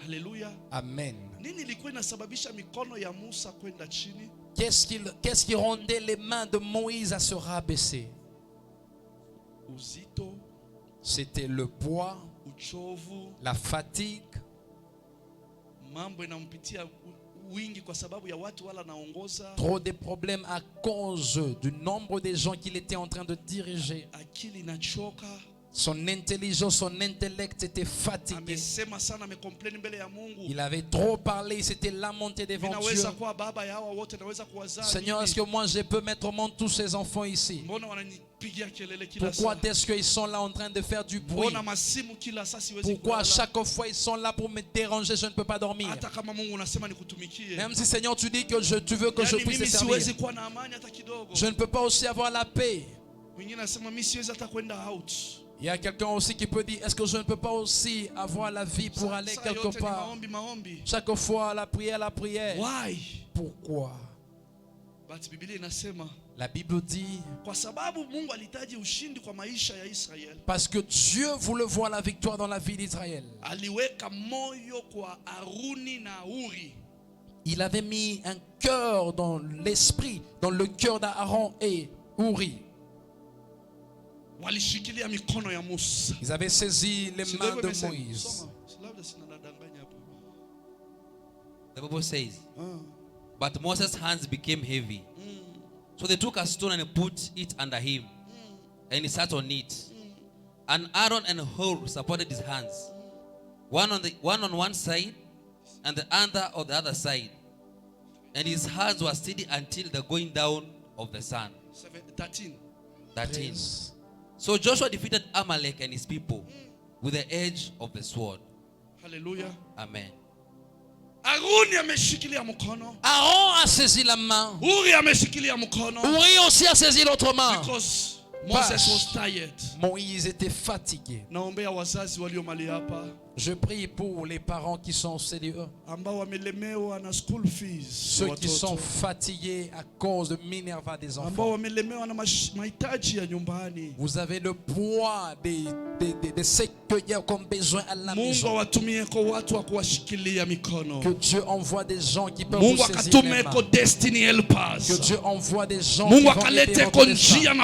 Alléluia.
Amen. Qu'est-ce qui rendait les mains de Moïse à se rabaisser? C'était le poids, la fatigue. Trop de problèmes à cause du nombre de gens qu'il était en train de diriger. Son intelligence, son intellect était fatigué. Il avait trop parlé, il s'était lamenté devant Dieu. Seigneur, est-ce que moi je peux mettre au monde tous ces enfants ici? Pourquoi est-ce qu'ils sont là en train de faire du bruit? Pourquoi à chaque fois ils sont là pour me déranger, je ne peux pas dormir? Même si Seigneur tu dis que tu veux que je puisse te servir, je ne peux pas aussi avoir la paix. Il y a quelqu'un aussi qui peut dire, est-ce que je ne peux pas aussi avoir la vie pour aller quelque part? Chaque fois la prière. Pourquoi? La Bible dit, parce que Dieu voulait voir la victoire dans la vie d'Israël. Il avait mis un cœur dans l'esprit, dans le cœur d'Aaron et Uri. Ils avaient saisi les mains de Moïse.
The Bible says, but Moses' hands became heavy. So they took a stone and put it under him, and he sat on it. And Aaron and Hur supported his hands, one on one side, and the other on the other side. And his hands were steady until the going down of the sun. 13. Yes. So Joshua defeated Amalek and his people with the edge of the sword.
Hallelujah.
Amen.
Aaron a saisi la main. Uri aussi a saisi l'autre main. Moïse était fatigué. Je prie pour les parents qui sont CDE, ceux qui sont fatigués à cause de Minerva des enfants. Vous avez le poids de ce qu'il y a comme besoin à la maison. Que Dieu envoie des gens qui peuvent vous saisir les mains. Que Dieu envoie des gens qui vont aider votre destin.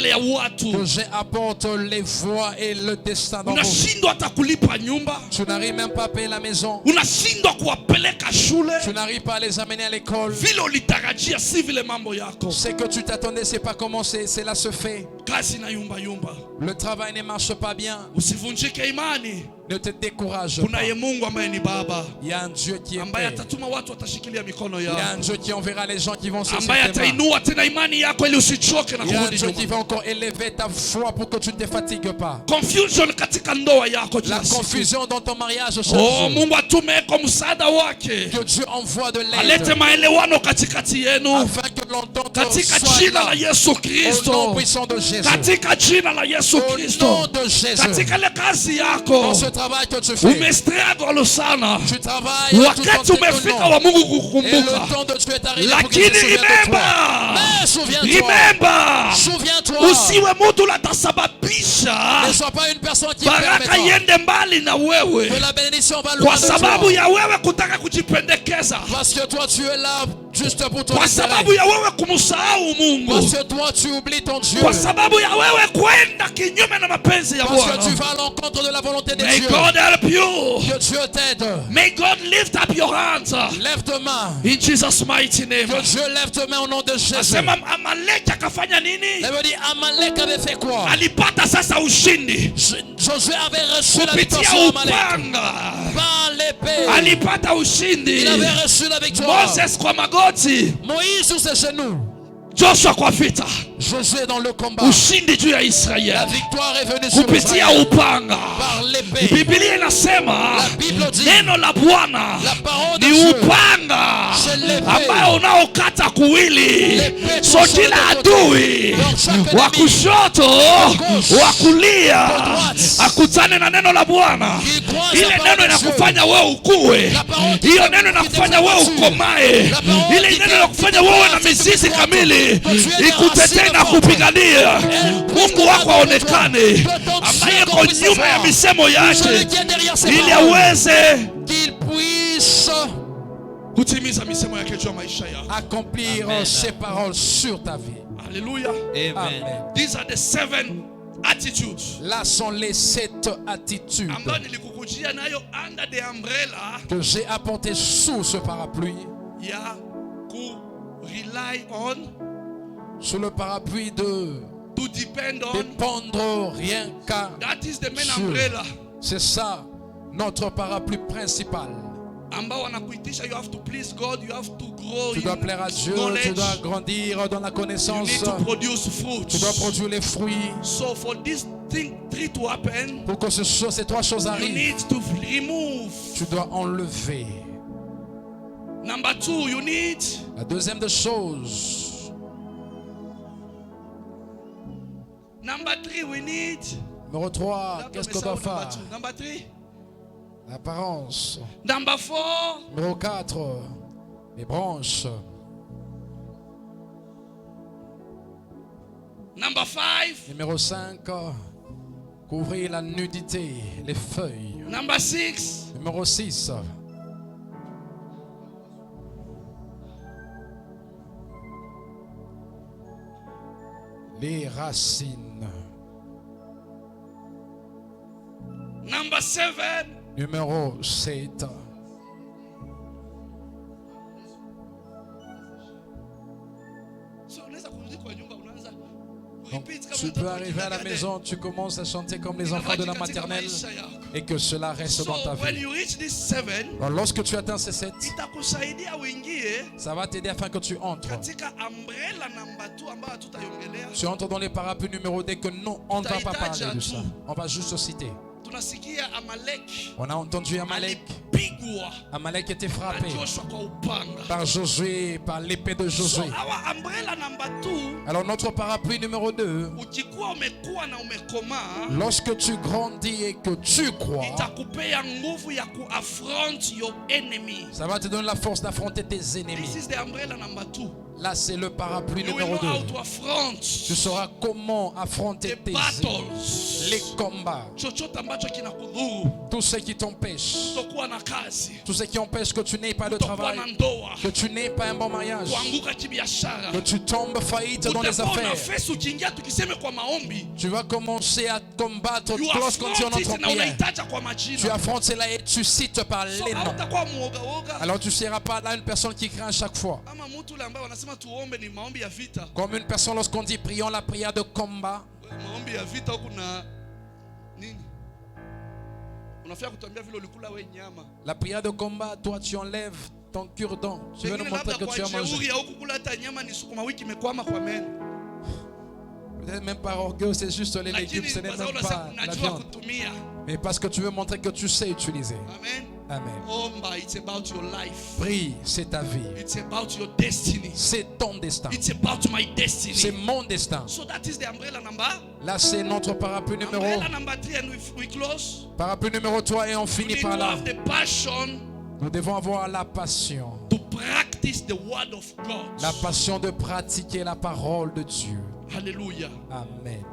Que Dieu apporte les voies et le destin dans vos vies. Tu n'arrives même pas à payer la maison. Tu n'arrives pas à les amener à l'école. Ce que tu t'attendais, c'est pas comment cela se fait. Le travail ne marche pas bien. Ne te décourage pas. Il y a un Dieu qui est père. Il y a un Dieu qui enverra les gens qui vont se saisir tes mains. Il y a un Dieu qui va encore élever ta foi pour que tu ne te fatigues pas. La confusion dans ton mariage chaque jour. Que Dieu envoie de l'aide afin que l'entente soit là. Au nom puissant de Jésus. Au nom de Jésus. Dans ce travail que tu fais, tu travailles et le temps de Dieu est arrivé pour que tu te souviennes de toi. Mais souviens-toi, ne sois pas une personne qui permettra que la bénédiction va loin de toi. Parce que toi tu es là juste pour ton intérêt. Parce que toi tu oublies ton Dieu. Parce que tu vas à l'encontre de la volonté de Dieu.
God help you.
Que Dieu t'aide.
May God lift up your hands.
Lève tes mains.
In Jesus' mighty name.
Que Dieu lève tes mains au nom de Jésus.
Amalek akafanya nini?
Ça veut dire Amalek avait fait quoi?
Alipata sasa ushindi.
Josué avait reçu la victoire sur Amalek. Par l'épée.
Alipata ushindi.
Il avait reçu la victoire.
Moses kwa magoti.
Moïse sur ses genoux.
Joshua kwa vita.
Josué dans le combat.
Ushindi juu ya Israeli.
La victoire est venue sur
kupitia
Israël.
upanga.
Par l'épée.
Biblia inasema
la Bible dit,
neno la Bwana
ni
upanga ambao unaokata kuwili. So kila adui wa kushoto wa kulia akutane na neno la Bwana. Ile neno inakufanya wewe ukue. Hiyo neno inakufanya wewe ukomae. Ile neno inakufanya wewe na mizizi kamili. Ikutetee na kupigania. Mungu wako aonekane, ambaye kwa nyuma ya misemo yake, ili aweze kutimiza misemo yake juu ya maisha yako.
Accomplir ses paroles sur ta vie.
Hallelujah.
Amen.
Amen.
These are the 7
Là sont les 7 attitudes que j'ai apportées sous ce parapluie. Sous le parapluie de dépendre rien qu'à Dieu. C'est ça notre parapluie principal. Tu dois plaire à Dieu, tu dois grandir dans la connaissance, tu dois produire les fruits. Pour que ces 3 choses arrivent, tu dois enlever. La deuxième des choses. Numéro 3, qu'est-ce qu'on doit faire? L'apparence. Numéro 4, les branches. Numéro 5, couvrir la nudité, les feuilles. Numéro 6. Les racines. Numéro 7. Donc, tu peux arriver à la maison, tu commences à chanter comme les enfants de la maternelle et que cela reste dans ta vie. Alors, lorsque tu atteins ces 7, ça va t'aider afin que tu entres. Tu entres dans les parapluies numéro 2 que non, on ne va pas parler de ça. On va juste citer. On a entendu Amalek. Amalek était frappé par Josué, par l'épée de Josué. Alors notre parapluie numéro 2, lorsque tu grandis et que tu crois, ça va te donner la force d'affronter tes ennemis. Là, c'est le parapluie numéro 2. Tu sauras comment affronter tes ennemis, les combats, tout ce qui t'empêche, tout ce qui empêche que tu n'aies pas de travail, que tu n'aies pas un bon mariage, que tu tombes faillite dans les affaires. Tu vas commencer à combattre lorsqu'on dit en notre prière. Tu affrontes cela et tu cites par les noms. Alors tu ne seras pas là une personne qui craint à chaque fois. Comme une personne lorsqu'on dit prions la prière de combat. La prière de combat, toi tu enlèves ton cure-dent. Tu veux nous montrer que tu as mangé. Peut-être même par orgueil, c'est juste les légumes, ce n'est même pas la viande. Mais parce que tu veux montrer que tu sais utiliser. Amen. Prie, c'est ta vie. C'est ton destin. C'est mon destin. Là, c'est notre parapluie numéro 3 et on finit par là. Nous devons avoir la passion. La passion de pratiquer la parole de Dieu.
Alléluia.
Amen.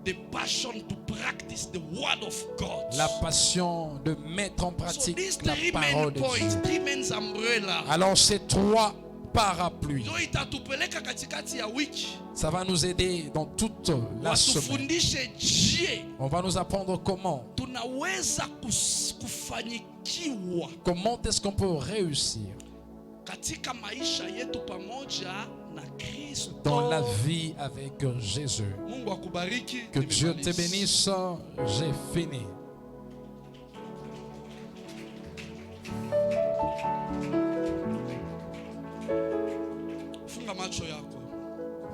The passion to practice the word of God.
La passion de mettre en pratique la parole de Dieu.
Umbrella.
Alors ces 3 parapluies, ça va nous aider dans toute la semaine. On va nous apprendre comment est-ce qu'on peut réussir dans la vie avec Jésus. Que Dieu te bénisse. J'ai fini.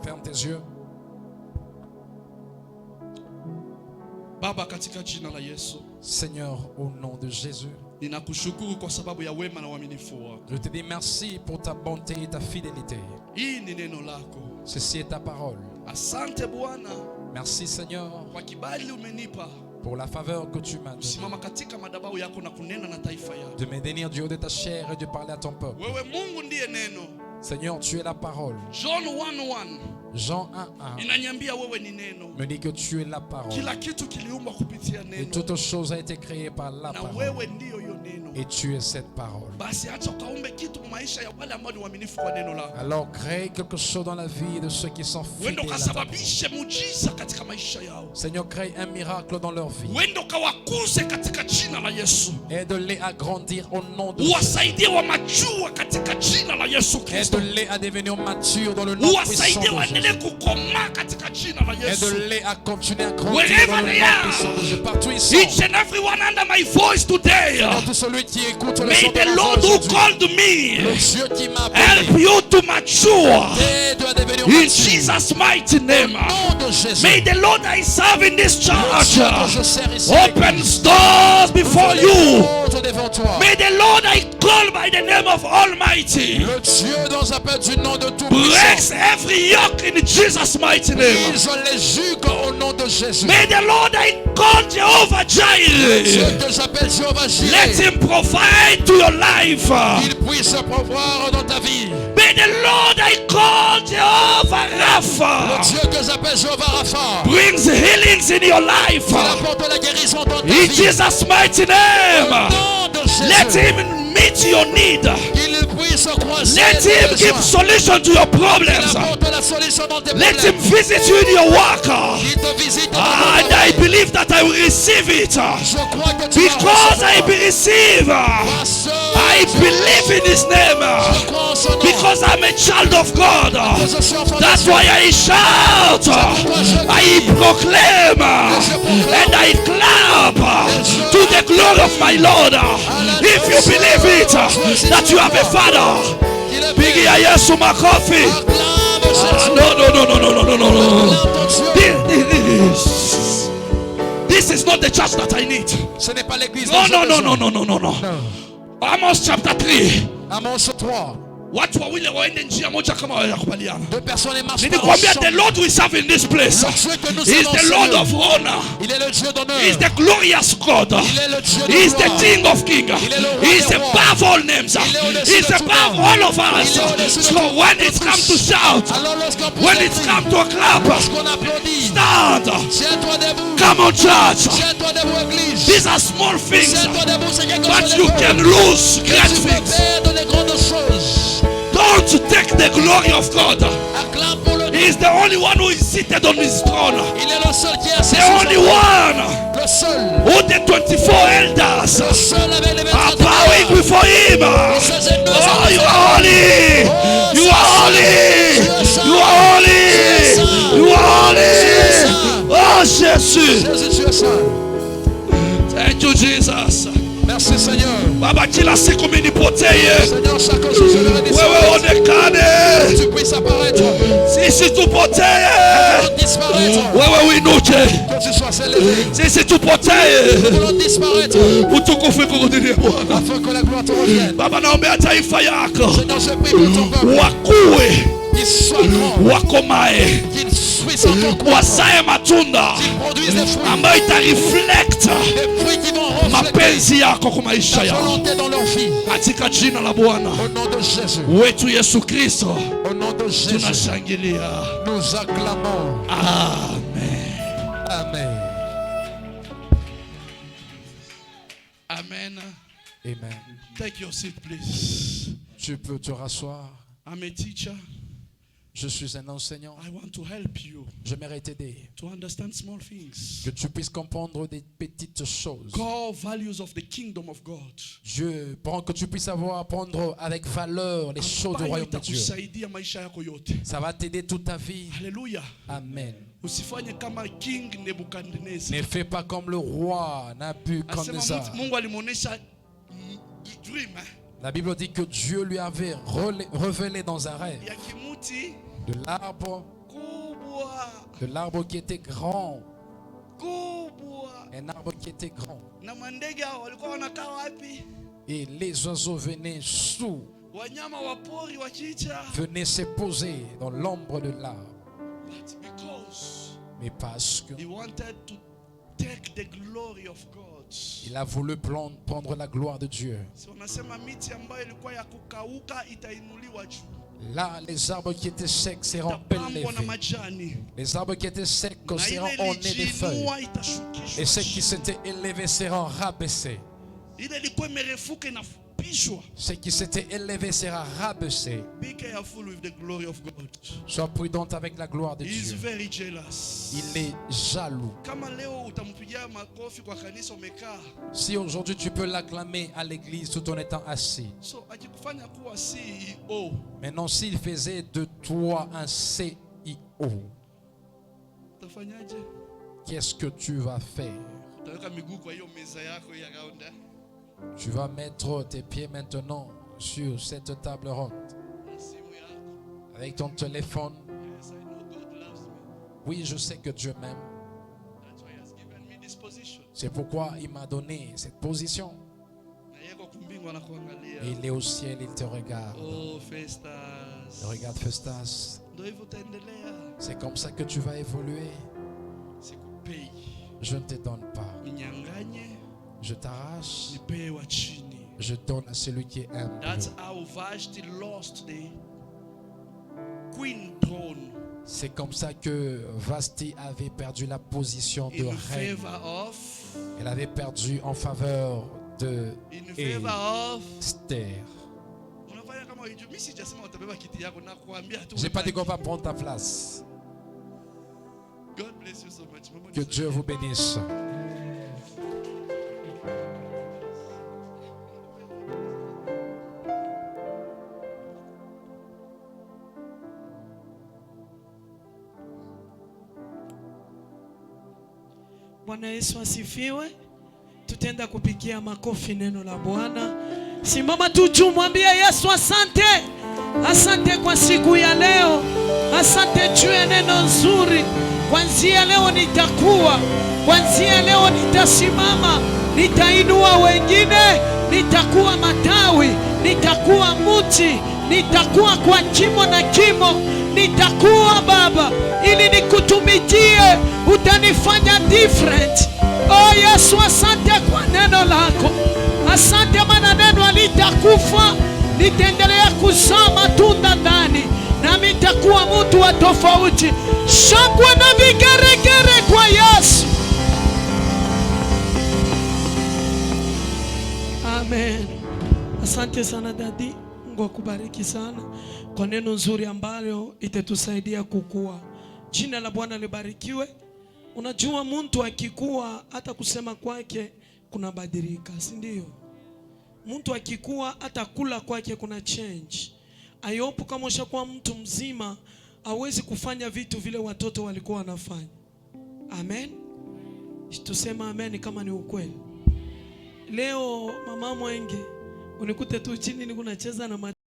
Ferme tes yeux.
Baba, katika jina la Yesu.
Seigneur, au nom de Jésus,
ninakushukuru kwa sababu ya wema na uaminifu wako.
Je te dis merci pour ta bonté et ta fidélité.
Hii ni neno lako.
Ceci est ta parole.
Asante Bwana.
Merci Seigneur
kwa kibali umenipa
pour la faveur que tu m'as donnée
kusimama katika madhabahu yako na kunena na taifa yako.
De me tenir du haut de ta chair et de parler à ton peuple.
Wewe Mungu ndiye neno.
Seigneur, tu es la parole.
John 1:1.
Jean 1:1
inaniambia wewe ni neno.
Me dit que tu es la parole.
Kila kitu kiliumbwa kupitia neno.
Et toute chose a été créée par la parole.
Na wewe ndiyo
Et tu es cette parole. Alors crée quelque chose dans la vie de ceux qui sont fidèles à ta parole. Seigneur, crée un miracle dans leur vie. Aide-les à grandir au nom de Jésus. Aide-les à devenir matures dans le nom puissant de Jésus. Aide-les à continuer à grandir dans le nom puissant de Jésus. Partout ils sont.
Each and everyone under my voice today. May the Lord who called me help you to mature in Jesus' mighty name. May the Lord I serve in this church open doors before you. May the Lord I call by the name of Almighty breaks every yoke in Jesus' mighty name. May the Lord I call Jehovah Jireh, let him provide to your life. May the Lord I call Jehovah Rapha brings healings in your life. In Jesus' mighty name, let him meet your need. Let him give solution to your problems. Let him visit you in your work. And I believe that I will receive it. Because I receive. I believe in his name. Because I'm a child of God. That's why I shout. I proclaim. And I clap to the glory of my Lord. If you believe it, that you have a Father. Biggie Yesu makofi. No. This is not the church that I need. No. Amos chapter 3.
Amos 3.
Watu wawili waende njia moja kama wanakubaliana.
Deux personnes marchent.
Nilikwambia the Lord we serve in this place. He is the Lord of honor.
Il est le Dieu d'honneur.
He is the glorious God. He is the King of kings. He is above all names. He is above all of us. So when it comes to shout, when it comes to clap, stand. Come on, church. These are small things, but you can lose great things. Don't take the glory of God. He is the only one who is seated on his throne. The only one who the 24 elders are bowing before him. Oh, you are holy. You are holy. You are holy. You are holy. Oh, Jesus. Thank you, Jesus.
Merci Seigneur.
Baba kila siku minipoteye.
Seigneur, chaque jour je veux
Wewe onekane.
que tu puisses apparaître.
Sisi tupoteye.
Disparaître.
Wewe winuke.
Que tu sois élevé.
Sisi tupoteye.
Que l'on disparaître.
Utukufu kurudie Bwana.
Afin que la gloire te revienne.
Baba naombea taifa yako.
Seigneur, je prie pour ton peuple.
Wakue.
Qu'il soit grand.
Wakomae.
Qu'il puisse encore
Wasaye matunda.
qu'il produise des fruits.
Ambayo itareflect
Des fruits qui vont refléter
mapenzi yako kwa maisha
ta
yao.
volonté dans leur vie.
Katika jina la Bwana
Au nom de Jésus.
wetu Yesu Kristo
Au nom de Jésus.
tunashangilia.
Nous acclamons.
Amen.
Amen.
Amen.
Amen.
Take your seat, please.
Tu peux te rasseoir.
I'm a teacher.
Je suis un enseignant.
I want to help you
J'aimerais t'aider.
to understand small things.
Que tu puisses comprendre des petites choses.
Core values of the kingdom of God.
Dieu, pour que tu puisses apprendre avec valeur les choses du royaume de Dieu.
Itakusaidia maisha yako yote.
Ça va t'aider toute ta vie.
Hallelujah.
Amen.
Usifanye kama King Nebukadnezar.
Ne fais pas comme le roi Nabuchodonosor.
Asema Mungu alimuonesha dream
La Bible dit que Dieu lui avait révélé dans un rêve
ya kimuti
de l'arbre qui était grand. Un arbre qui était grand.
na mandege walikuwa wanakaa wapi?
Et les oiseaux venaient sous,
Wanyama wa pori wakicha.
venaient se poser dans l'ombre de l'arbre.
But because
Mais parce
he wanted to take the glory of God.
qu'il a voulu prendre la gloire de Dieu.
So wanasema miti ambayo ilikuwa ya kukauka itainuliwa juu.
Là, les arbres qui étaient secs seront élevés. Les arbres qui étaient secs seront ornés des feuilles. Et ceux qui s'étaient élevés seront rabaissés. Ce qui s'était élevé sera rabaissé. Sois prudente avec la gloire de Dieu. Il est jaloux. Si aujourd'hui tu peux l'acclamer à l'église tout en étant assis. Maintenant s'il faisait de toi un CEO, qu'est-ce que tu vas faire? Tu vas mettre tes pieds maintenant sur cette table ronde avec ton téléphone. Oui, je sais que Dieu m'aime. C'est pourquoi il m'a donné cette position. Et il est au ciel, il te regarde. Regarde Festas. C'est comme ça que tu vas évoluer. Je ne te donne pas. Je t'arrache. Je donne à celui qui est humble. C'est comme ça que Vashti avait perdu la position de reine. Elle avait perdu en faveur de Esther. Je n'ai pas dit qu'on va prendre ta place. Que Dieu vous bénisse.
Bwana Yesu asifiwe. Tutenda kupigia makofi neno la Bwana. Simama tu juu, mwambie Yesu asante. Asante kwa siku ya leo. Asante juu ya neno nzuri. Kuanzia leo nitakuwa, kuanzia leo nitasimama, nitainua wengine, nitakuwa matawi, nitakuwa mti, nitakuwa kwa kimo na kimo, nitakuwa Baba ili nikutumikie, utanifanya different. Oh Yesu, asante kwa neno lako. Asante maana neno halitakufa, litaendelea kuzaa matunda ndani, nami nitakuwa mtu wa tofauti. Shangwe na vigeregere kwa Yesu. Amen. Asante sana dadi. Mungu akubariki sana kwa neno nzuri ambalo itatusaidia kukua. Jina la Bwana libarikiwe. Unajua mtu akikua hata kusema kwake kuna badilika, si ndio? Mtu akikua hata kula kwake kuna change. Ayopo kama ushakuwa mtu mzima hawezi kufanya vitu vile watoto walikuwa wanafanya. Amen. Tusema amen kama ni ukweli. Leo mama mwenge unikute tu chini ni kunacheza na